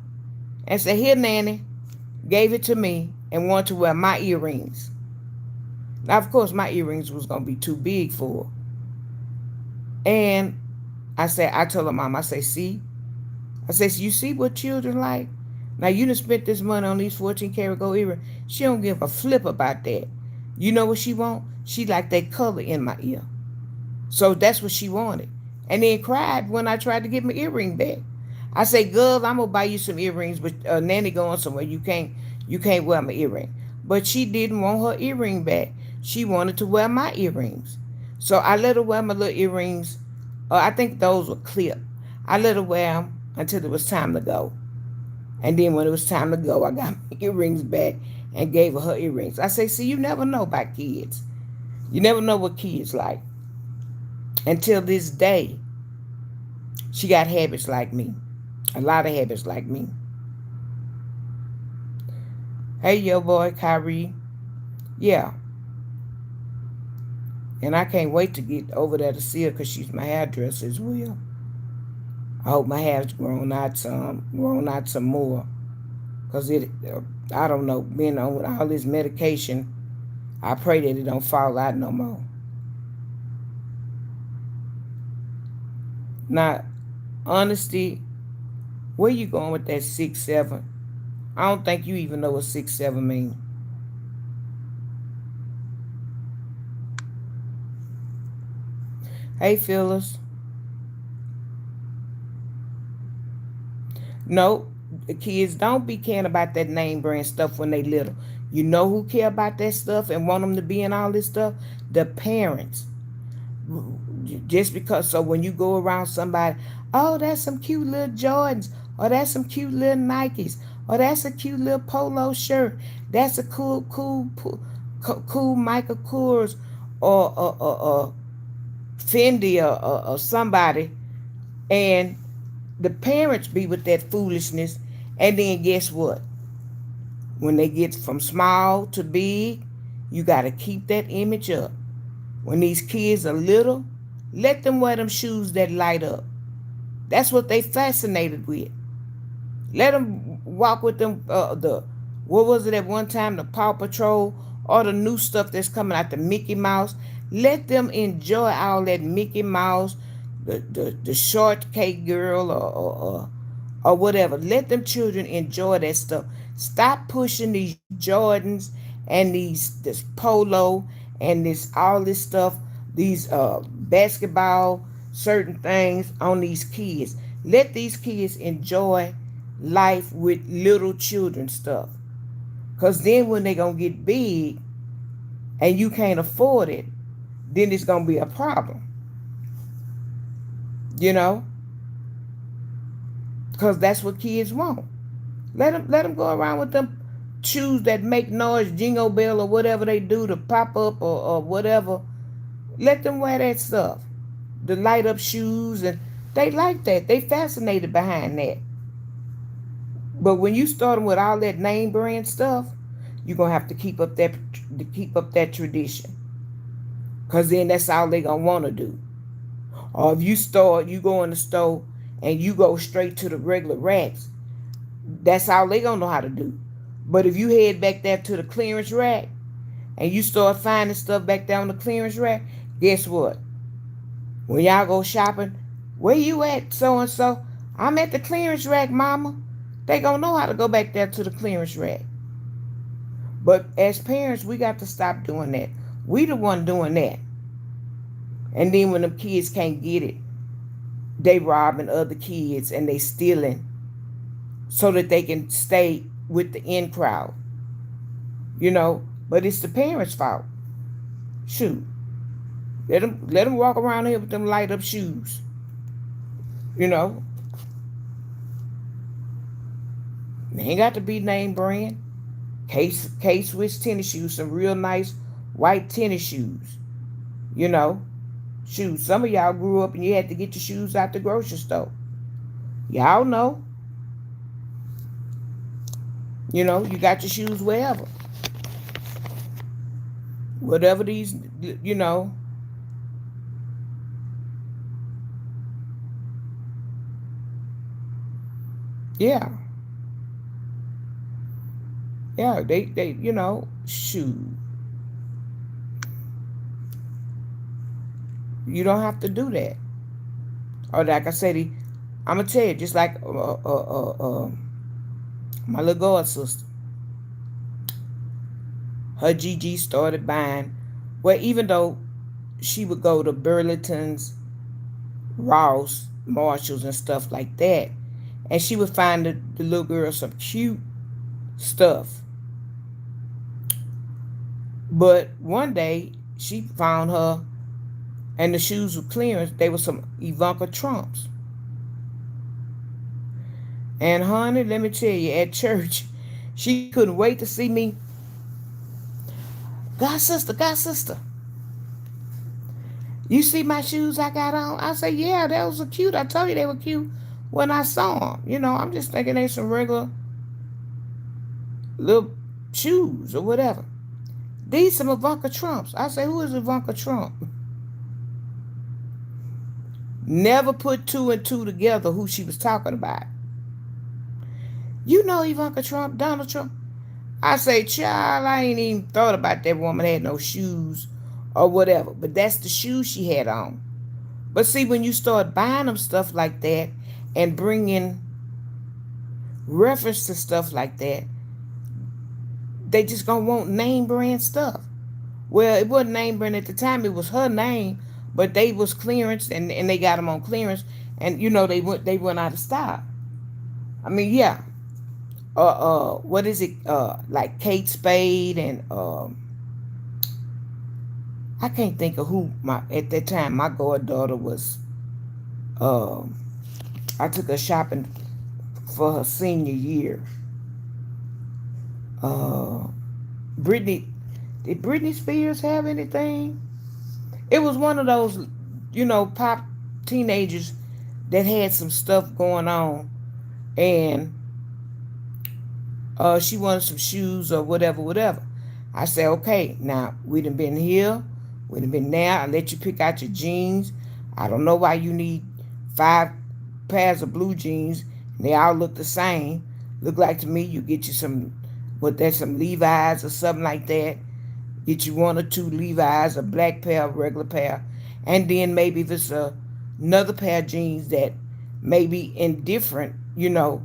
and said, here, Nanny, gave it to me and wanted to wear my earrings. Now, of course, my earrings was going to be too big for her. And I told her mom, I say, see? I said, so you see what children like? Now, you done spent this money on these 14 karat gold earrings. She don't give a flip about that. You know what she want? She like that color in my ear. So that's what she wanted. And then cried when I tried to get my earring back. I say, girl, I'm going to buy you some earrings, but Nanny going somewhere. You can't wear my earring. But she didn't want her earring back. She wanted to wear my earrings. So I let her wear my little earrings. I think those were clipped. I let her wear them until it was time to go. And then when it was time to go, I got my earrings back and gave her earrings. I say, see, you never know about kids. You never know what kids like. Until this day, she got habits like me. A lot of habits like me. Hey, yo, boy, Kyrie. Yeah. And I can't wait to get over there to see her because she's my hairdresser as well. I hope my hair's grown out some more. Because I don't know, being on all this medication, I pray that it don't fall out no more. Now, honesty, where you going with that 6'7"? I don't think you even know what 6'7" means. Hey, Phyllis. No, the kids don't be caring about that name brand stuff when they little. You know who care about that stuff and want them to be in all this stuff? The parents. Just because, so when you go around somebody, oh, that's some cute little Jordans, or that's some cute little Nikes, or that's a cute little polo shirt, that's a cool Michael Kors, or Fendi, or somebody, and the parents be with that foolishness, and then guess what? When they get from small to big, you got to keep that image up. When these kids are little, Let them wear them shoes that light up. That's what they fascinated with. Let them walk with them. The what was it at one time? The Paw Patrol, or the new stuff that's coming out, the Mickey Mouse. Let them enjoy all that Mickey Mouse, the shortcake girl, or whatever. Let them children enjoy that stuff. Stop pushing these Jordans and this polo and this all this stuff, these basketball, certain things on these kids. Let these kids enjoy life with little children stuff. Cause then when they gonna get big and you can't afford it, then it's gonna be a problem. You know, because that's what kids want. Let them go around with them shoes that make noise, jingle bell or whatever they do to pop up or whatever. Let them wear that stuff, the light up shoes, and they like that. They fascinated behind that. But when you start them with all that name brand stuff, you're gonna have to keep up that tradition, cause then that's all they gonna want to do. Or if you go in the store and you go straight to the regular racks, that's all they gonna know how to do. But if you head back there to the clearance rack and you start finding stuff back there on the clearance rack, guess what? When y'all go shopping, where you at, so and so? I'm at the clearance rack, mama. They gonna know how to go back there to the clearance rack. But as parents, we got to stop doing that. We the one doing that. And then when the kids can't get it, they robbing other kids and they stealing so that they can stay with the in crowd. You know, but it's the parents' fault. Shoot. Let them walk around here with them light up shoes. You know. They ain't got to be name brand. K-Swiss tennis shoes, some real nice white tennis shoes. You know. Shoot, some of y'all grew up and you had to get your shoes out the grocery store. Y'all know. You know, you got your shoes wherever. Whatever these, you know. Yeah. Yeah, they you know, shoot. You don't have to do that. Or like I said, I'm gonna tell you, just like my little god sister, her Gigi started buying. Well, even though she would go to Burlington's, Ross, Marshalls, and stuff like that, and she would find the little girl some cute stuff. But one day she found her, and the shoes were clearance. They were some Ivanka Trumps. And honey, let me tell you, at church, she couldn't wait to see me. God sister, you see my shoes I got on? I said, yeah, those are cute. I told you they were cute when I saw them. You know, I'm just thinking they some regular little shoes or whatever. These some Ivanka Trumps. I say, who is Ivanka Trump? Never put two and two together who she was talking about. You know Ivanka Trump, Donald Trump. I say, child, I ain't even thought about that woman had no shoes or whatever. But that's the shoes she had on. But see, when you start buying them stuff like that and bringing reference to stuff like that, they just gonna want name brand stuff. Well, it wasn't name brand at the time. It was her name, but they was clearance, and they got them on clearance, and you know they went out of style. I mean, yeah. What is it? Like Kate Spade and I can't think of who at that time my goddaughter was. I took her shopping for her senior year. Britney, did Britney Spears have anything? It was one of those, you know, pop teenagers that had some stuff going on, and she wanted some shoes or whatever. I said, okay, now we done been here, we done been there. I let you pick out your jeans. I don't know why you need 5 pairs of blue jeans and they all look the same. Look like to me you get you some, what, that's some Levi's or something like that. Get you 1 or 2 Levi's, a black pair, a regular pair, and then maybe if it's another pair of jeans that maybe indifferent, and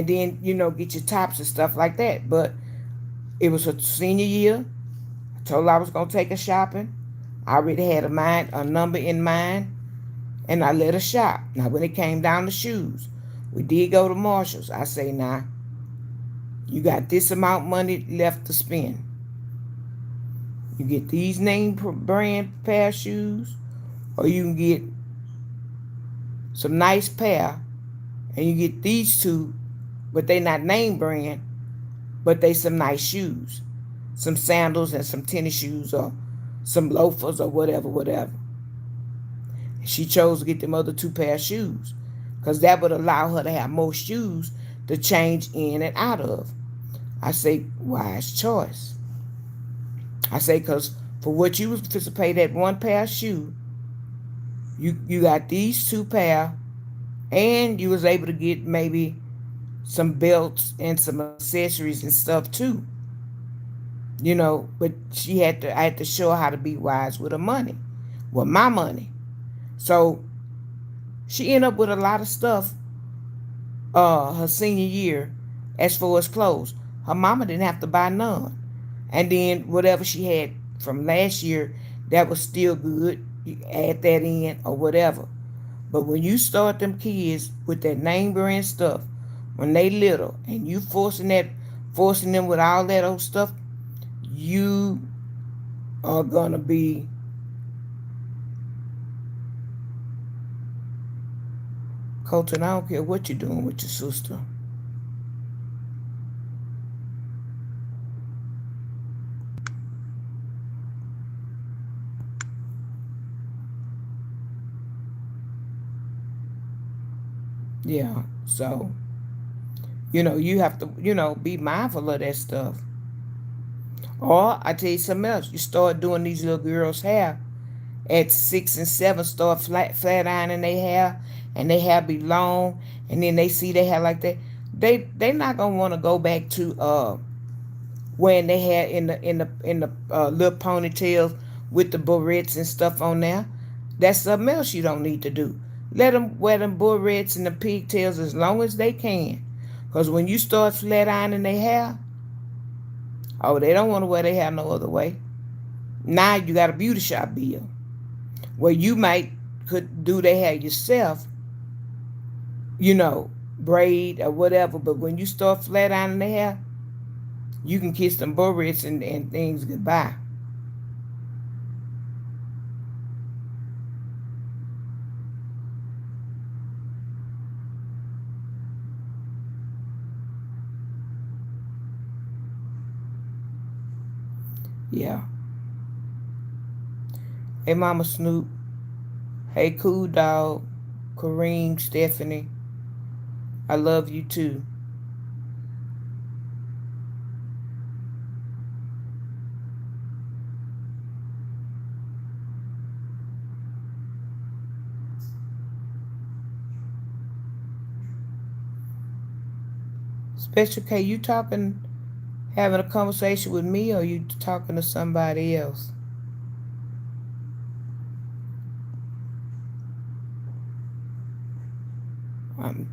then get your tops and stuff like that. But it was her senior year. I told her I was gonna take her shopping. I already had a number in mind, and I let her shop. Now when it came down to shoes, we did go to Marshalls. I say, now you got this amount of money left to spend. You get these name brand pair of shoes, or you can get some nice pair, and you get these two, but they not name brand, but they some nice shoes, some sandals and some tennis shoes, or some loafers or whatever, whatever. She chose to get them other 2 pair of shoes, because that would allow her to have more shoes to change in and out of. I say, wise choice. I say, because for what you was to pay that 1 pair of shoe, you got these 2 pair, and you was able to get maybe some belts and some accessories and stuff too. But I had to show her how to be wise with her money, with my money. So she ended up with a lot of stuff her senior year as far as clothes. Her mama didn't have to buy none. And then whatever she had from last year that was still good, you add that in or whatever. But when you start them kids with that name brand stuff when they little, and you forcing them with all that old stuff, you are gonna be Colton. I don't care what you're doing with your sister. Yeah. So you have to be mindful of that stuff. Or I tell you something else. You start doing these little girls' hair at 6 and 7. Start flat ironing their hair, and their hair be long, and then they see their hair like that. They not gonna want to go back to wearing their hair in the little ponytails with the barrettes and stuff on there. That's something else you don't need to do. Let them wear them barrettes and the pigtails as long as they can. Because when you start flat ironing their hair, oh, they don't want to wear their hair no other way. Now you got a beauty shop bill where you might could do their hair yourself, braid or whatever. But when you start flat ironing their hair, you can kiss them barrettes and things goodbye. Yeah. Hey, Mama Snoop. Hey, Cool Dog. Kareem, Stephanie. I love you too. Special K, you having a conversation with me, or you talking to somebody else?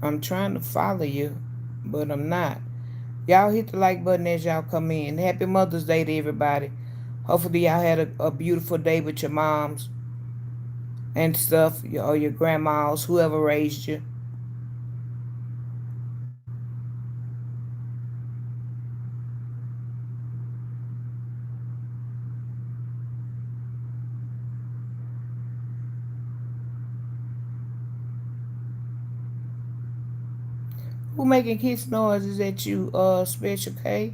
I'm trying to follow you, but I'm not. Y'all hit the like button as y'all come in. Happy Mother's Day to everybody. Hopefully y'all had a beautiful day with your moms and stuff, or your grandmas, whoever raised you. Who making kiss noises at you, Special K?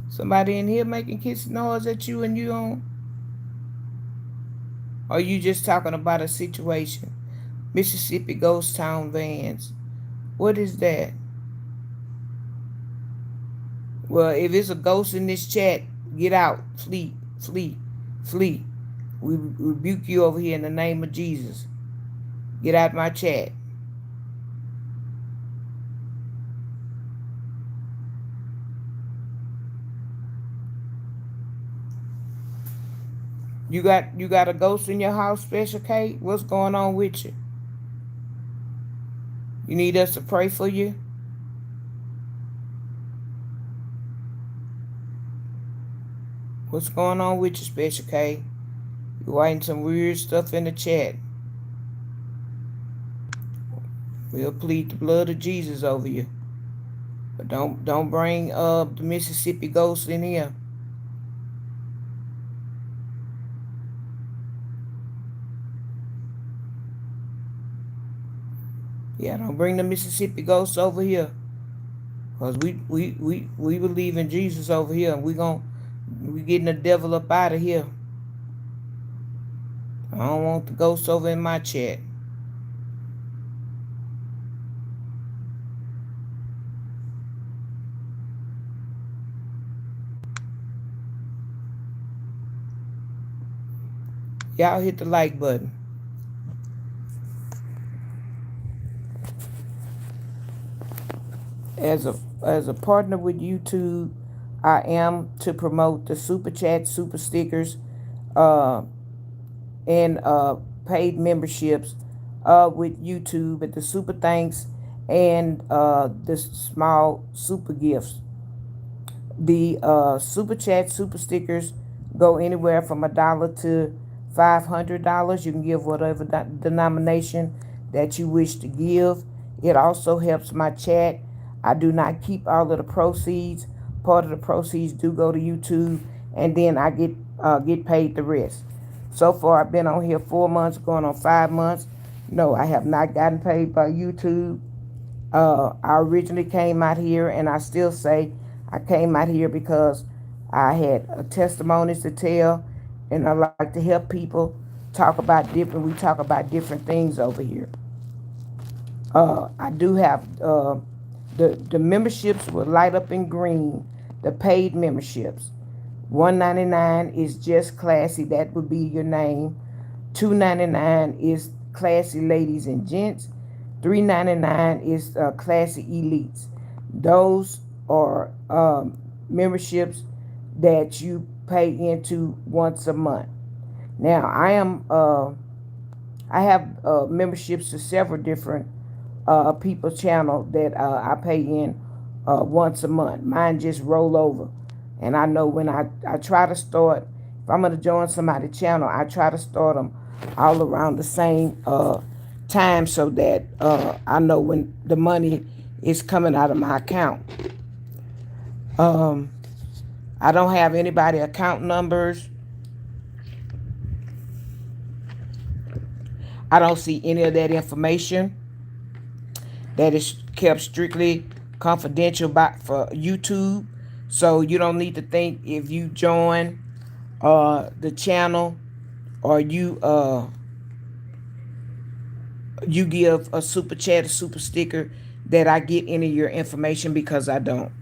Somebody in here making kiss noise at you and you don't? Or you just talking about a situation? Mississippi Ghost Town Vans. What is that? Well, if it's a ghost in this chat, get out. Flee, flee, flee. We rebuke you over here in the name of Jesus. Get out my chat. You got a ghost in your house, Special K? What's going on with you? You need us to pray for you? What's going on with you, Special K? You writing some weird stuff in the chat. We'll plead the blood of Jesus over you. But don't bring the Mississippi ghost in here. Yeah, don't bring the Mississippi ghosts over here. Cause we believe in Jesus over here, and we getting the devil up out of here. I don't want the ghosts over in my chat. Y'all hit the like button. As a partner with YouTube, I am to promote the super chat, super stickers, uh, and paid memberships with YouTube at the super thanks and the small super gifts. The super chat, super stickers go anywhere from $1 to $500. You can give whatever denomination that you wish to give. It also helps my chat. I do not keep all of the proceeds. Part of the proceeds do go to YouTube, and then I get paid the rest. So far, I've been on here 4 months, going on 5 months. No, I have not gotten paid by YouTube. I originally came out here, and I still say I came out here because I had testimonies to tell, and I like to help people talk about different. We talk about different things over here. I do have the memberships will light up in green. The paid memberships. $1.99 is just classy. That would be your name. $2.99 is classy ladies and gents. $3.99 is classy elites. Those are memberships that you pay into once a month. Now I have memberships to several different people's channel that I pay in once a month. Mine just roll over, and I know when I try to start. If I'm gonna join somebody's channel, I try to start them all around the same time so that I know when the money is coming out of my account. Um, I don't have anybody account numbers. I don't see any of that information. That is kept strictly confidential for YouTube. So you don't need to think if you join the channel or you give a super chat, a super sticker, that I get any of your information, because I don't.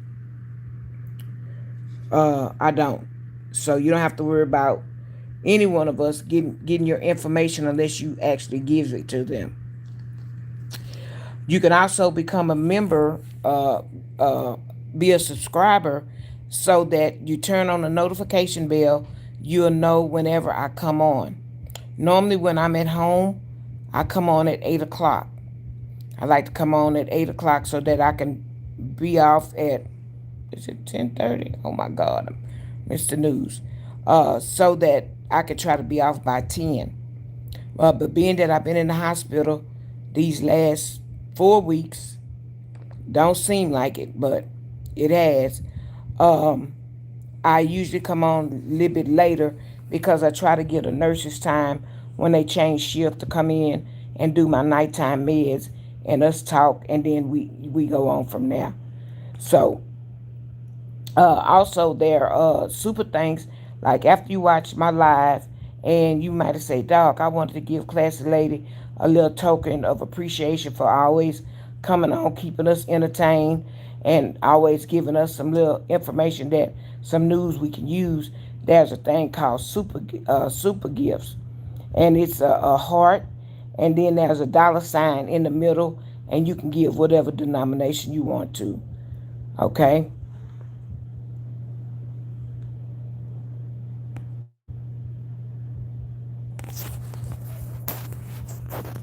I don't. So you don't have to worry about any one of us getting your information unless you actually give it to them. You can also become a member, be a subscriber, so that you turn on the notification bell. You'll know whenever I come on. Normally when I'm at home, I come on at 8 o'clock. I like to come on at 8 o'clock so that I can be off at, is it 10:30? Oh my God, I missed the news. So that I can try to be off by 10. But being that I've been in the hospital these last 4 weeks, don't seem like it, but it has. I usually come on a little bit later because I try to get a nurse's time when they change shift to come in and do my nighttime meds and us talk, and then we go on from there. So also there are super things, like after you watch my live and you might have said, dog, I wanted to give Classy Lady a little token of appreciation for always coming on, keeping us entertained, and always giving us some little information, that some news we can use. There's a thing called super gifts, and it's a heart, and then there's a dollar sign in the middle, and you can give whatever denomination you want to. Okay.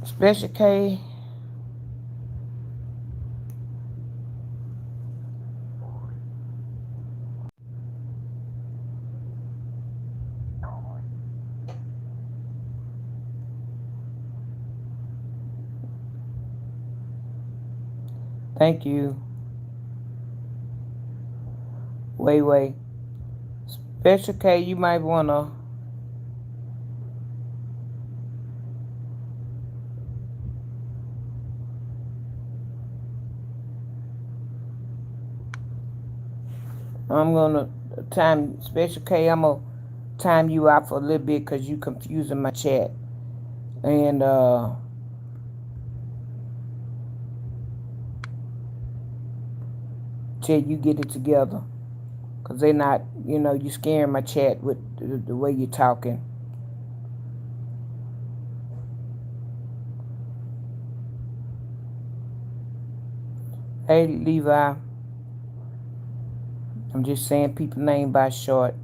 Special K. Thank you. Wait. Special K, you might wanna. I'm gonna time Special K. I'm gonna time you out for a little bit because you confusing my chat, and till you get it together, because they not, you scaring my chat with the way you're talking. Hey Levi, I'm just saying people name by short.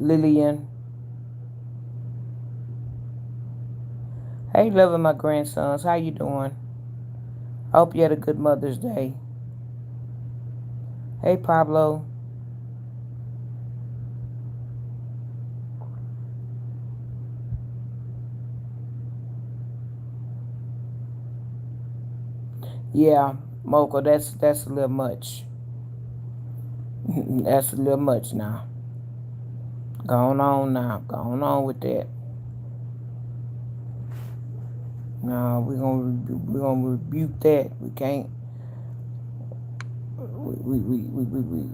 Lillian. Hey, loving my grandsons, how you doing? I hope you had a good Mother's Day. Hey Pablo. Yeah, Mocha, that's a little much. That's a little much now. Going on now. Going on with that. No, we're gonna rebuke that. We can't. We.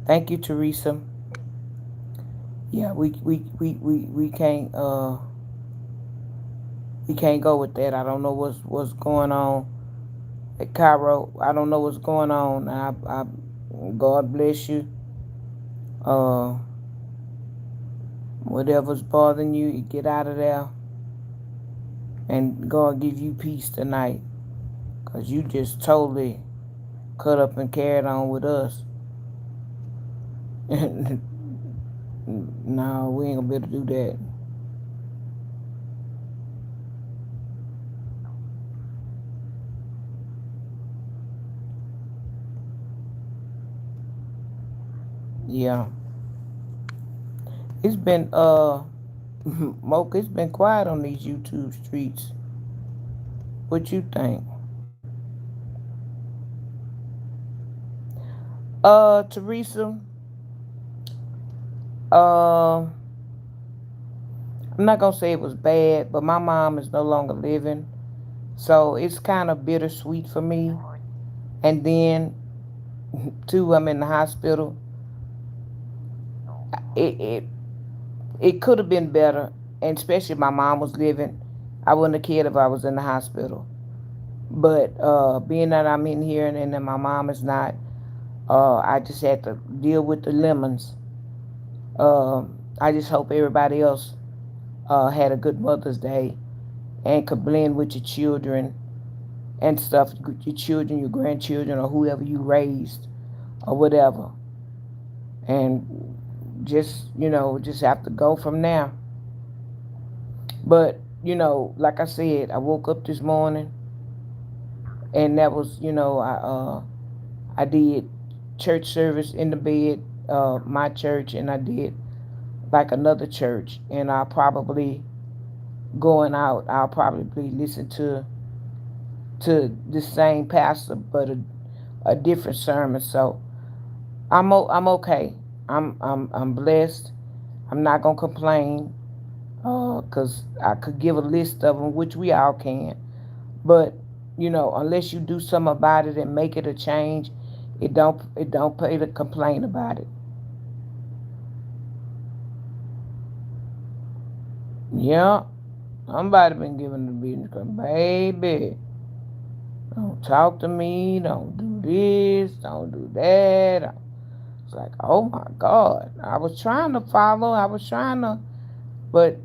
Thank you, Teresa. Yeah, we can't go with that. I don't know what's going on at Cairo. I don't know what's going on. God bless you. Uh, whatever's bothering you, get out of there, and God give you peace tonight. Cause you just totally cut up and carried on with us. No, we ain't gonna be able to do that. Yeah, it's been Mocha, it's been quiet on these YouTube streets. What you think? Teresa, uh, I'm not gonna say it was bad, but my mom is no longer living, so it's kind of bittersweet for me. And then, too, I'm in the hospital. It it it could have been better, and especially if my mom was living, I wouldn't have cared if I was in the hospital. But being that I'm in here and then my mom is not, I just had to deal with the lemons. Uh, I just hope everybody else had a good Mother's Day and could blend with your children and stuff, your children, your grandchildren, or whoever you raised, or whatever. And just have to go from there. But like I said, I woke up this morning, and that was, I did church service in the bed, my church, and I did like another church, and I'll probably going out. I'll probably listen to the same pastor, but a different sermon. So I'm okay. I'm blessed. I'm not gonna complain, cause I could give a list of them, which we all can. But unless you do something about it and make it a change, it don't pay to complain about it. Yeah. Somebody been giving the business, 'cause baby, don't talk to me, don't do this, don't do that. It's like, oh my God. I was trying to follow, I was trying to, but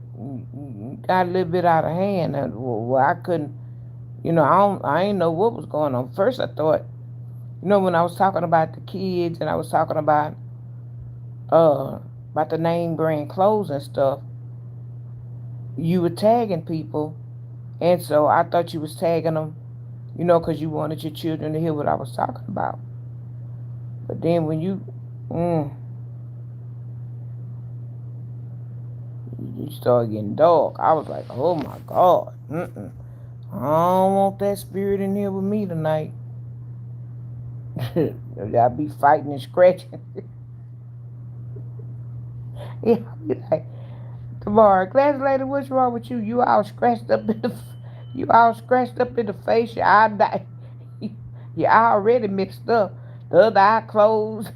got a little bit out of hand. And well, I couldn't, I ain't know what was going on. First, I thought, when I was talking about the kids and I was talking uh about the name brand clothes and stuff, you were tagging people, and so I thought you was tagging them, because you wanted your children to hear what I was talking about. But then when mm, you start getting dark, I was like, oh my God, I don't want that spirit in here with me tonight. I'll be fighting and scratching. Yeah, I'll be like, tomorrow, class lady, what's wrong with you? You all scratched up in the face. Your eye, your eye already mixed up. The other eye closed.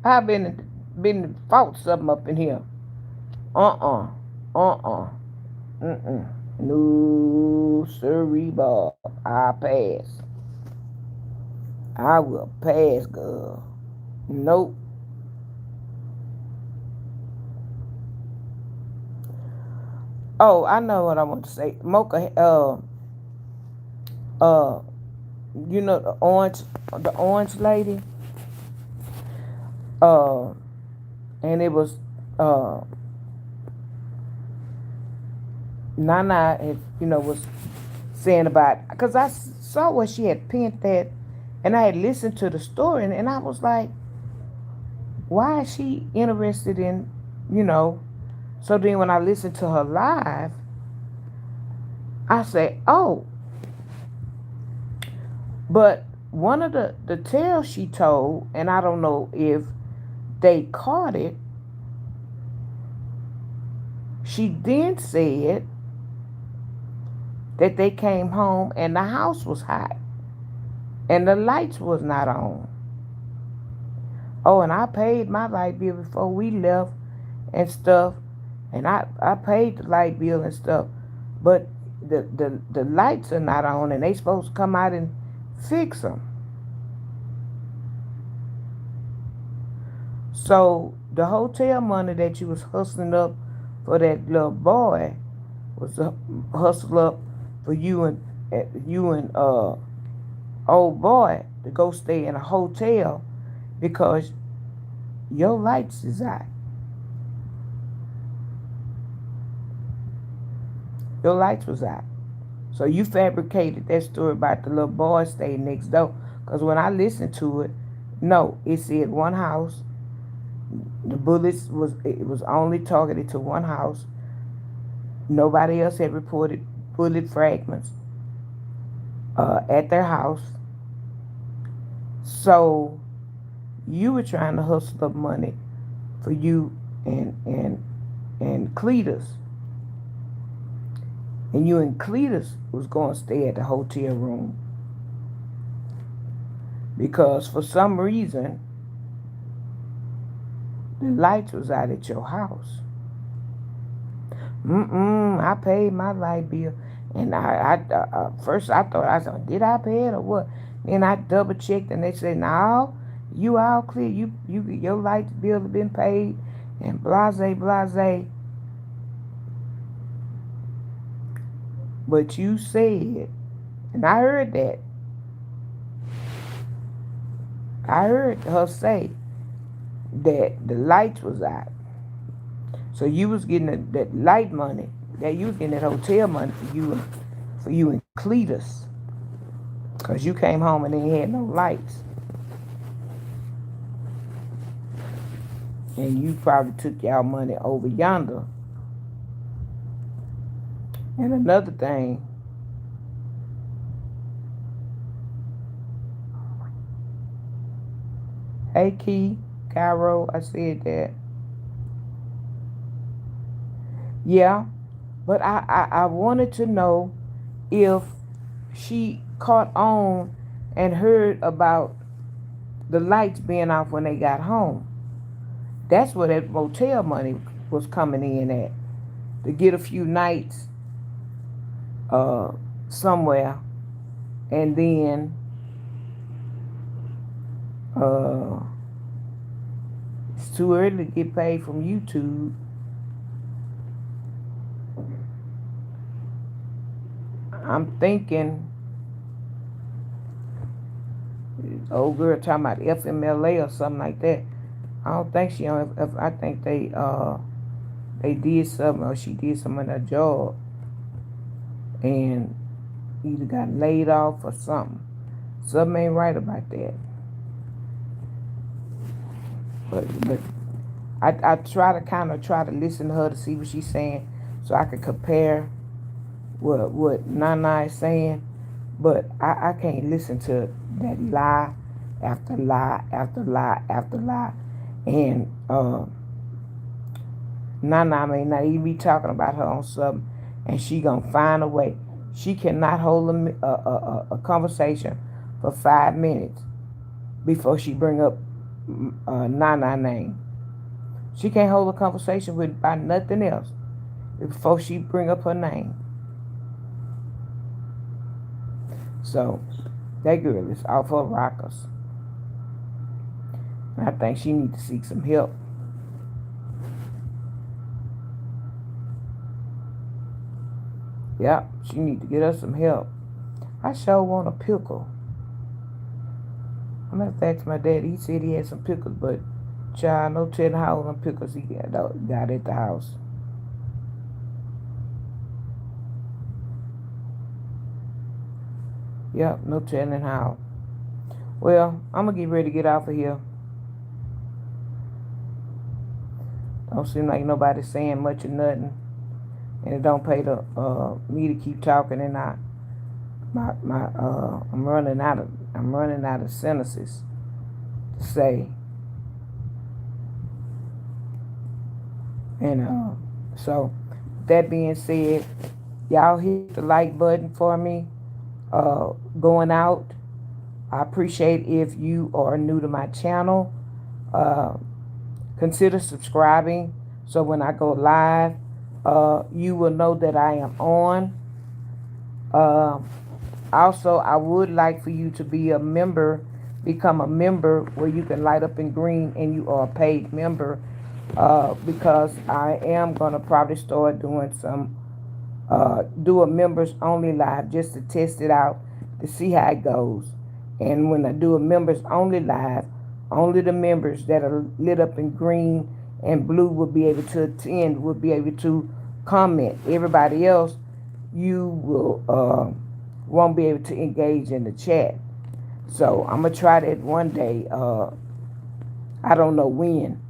I've been fought something up in here. Uh uh. Mm. No, sirree, Bob. I pass. I will pass, girl. Nope. Oh, I know what I want to say. Mocha, uh, the orange lady, uh, and it was, uh, Nana had, was saying about, because I saw where she had pinned that, and I had listened to the story, and I was like, why is she interested in, you know? So then when I listened to her live, I said, oh, but one of the tales she told, and I don't know if they caught it, she then said that they came home and the house was hot and the lights was not on. Oh, and I paid my light bill before we left and stuff, and I paid the light bill and stuff, but the lights are not on, and they supposed to come out and fix them. So the hotel money that you was hustling up for that little boy was a hustle up for you and old boy to go stay in a hotel because your lights is out. Your lights was out. So you fabricated that story about the little boy staying next door. Because when I listened to it, no, it said one house. The bullets it was only targeted to one house. Nobody else had reported bullet fragments at their house. So you were trying to hustle up money for you and Cletus. And you and Cletus was going to stay at the hotel room because for some reason the lights was out at your house. I paid my light bill, and first I thought, I said, did I pay it or what? Then I double checked, and they said, no, you all clear. Your light bill has been paid, and blase blase. But you said, and I heard that. I heard her say that the lights was out. So you was getting that light money, that you was getting that hotel money for you and Cletus. Because you came home and they had no lights. And you probably took y'all money over yonder. And another thing, hey Key, Cairo, I said that. Yeah, but I wanted to know if she caught on and heard about the lights being off when they got home. That's where that motel money was coming in at, to get a few nights uh, somewhere, and then uh, it's too early to get paid from YouTube. I'm thinking, old girl talking about FMLA or something like that. I don't think she on. I think they did something or she did something in her job and either got laid off or something. Something ain't right about that. But I try to try to listen to her to see what she's saying so I can compare what Nana is saying. But I can't listen to that lie after lie after lie after lie. And Nana may not even be talking about her on something, and she gonna find a way. She cannot hold a conversation for 5 minutes before she bring up Nana name. She can't hold a conversation with about nothing else before she bring up her name. So that girl is off her rockers. I think she need to seek some help. Yep, she need to get her some help. I sure want a pickle. I'm gonna have to ask my dad. He said he had some pickles, but child, no telling how them pickles he got at the house. Yep, no telling how. Well, I'm gonna get ready to get off of here. Don't seem like nobody's saying much or nothing, and it don't pay to me to keep talking. And I'm running out of sentences to say. And so, that being said, y'all hit the like button for me. Going out. I appreciate if you are new to my channel. Consider subscribing so when I go live, you will know that I am on. Also, I would like for you to be a member, become a member where you can light up in green and you are a paid member, because I am going to probably start doing do a members only live just to test it out to see how it goes. And when I do a members only live, only the members that are lit up in green and blue will be able to attend, will be able to comment. Everybody else, you will won't be able to engage in the chat. So I'm gonna try that one day. I don't know when,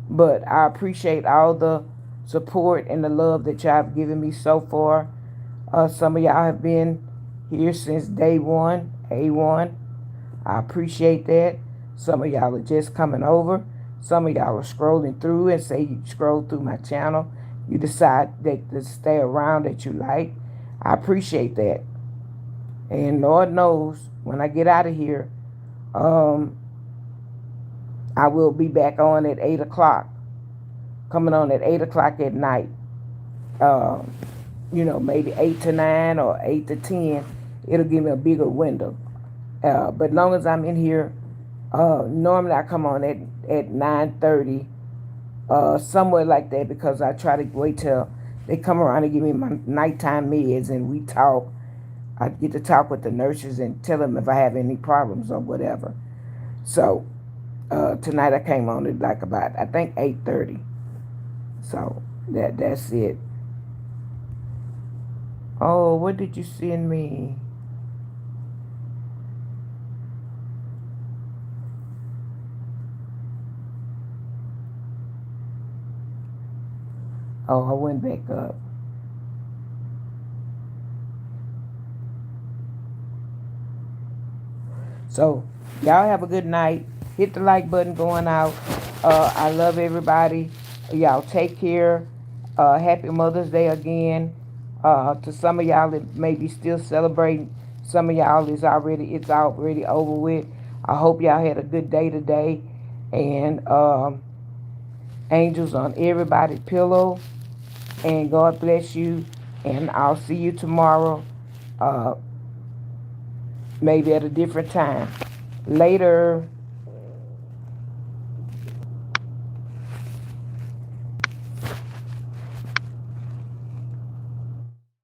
but I appreciate all the support and the love that y'all have given me so far. Some of y'all have been here since day one, A1. I appreciate that. Some of y'all are just coming over. Some of y'all are scrolling through and say you scroll through my channel. You decide that to stay around that you like. I appreciate that. And Lord knows when I get out of here, I will be back on at 8 o'clock. Coming on at 8 o'clock at night. Maybe 8 to 9 or 8 to 10. It'll give me a bigger window. But long as I'm in here, normally I come on at 9:30, somewhere like that, because I try to wait till they come around and give me my nighttime meds and we talk. I get to talk with the nurses and tell them if I have any problems or whatever. So tonight I came on at like about, I think, 8:30. So that's it. Oh, what did you send me? Oh, I went back up. So, y'all have a good night. Hit the like button going out. I love everybody. Y'all take care. Happy Mother's Day again. To some of y'all that may be still celebrating. Some of y'all it's already over with. I hope y'all had a good day today. And angels on everybody's pillow. And God bless you. And I'll see you tomorrow, uh, maybe at a different time. Later.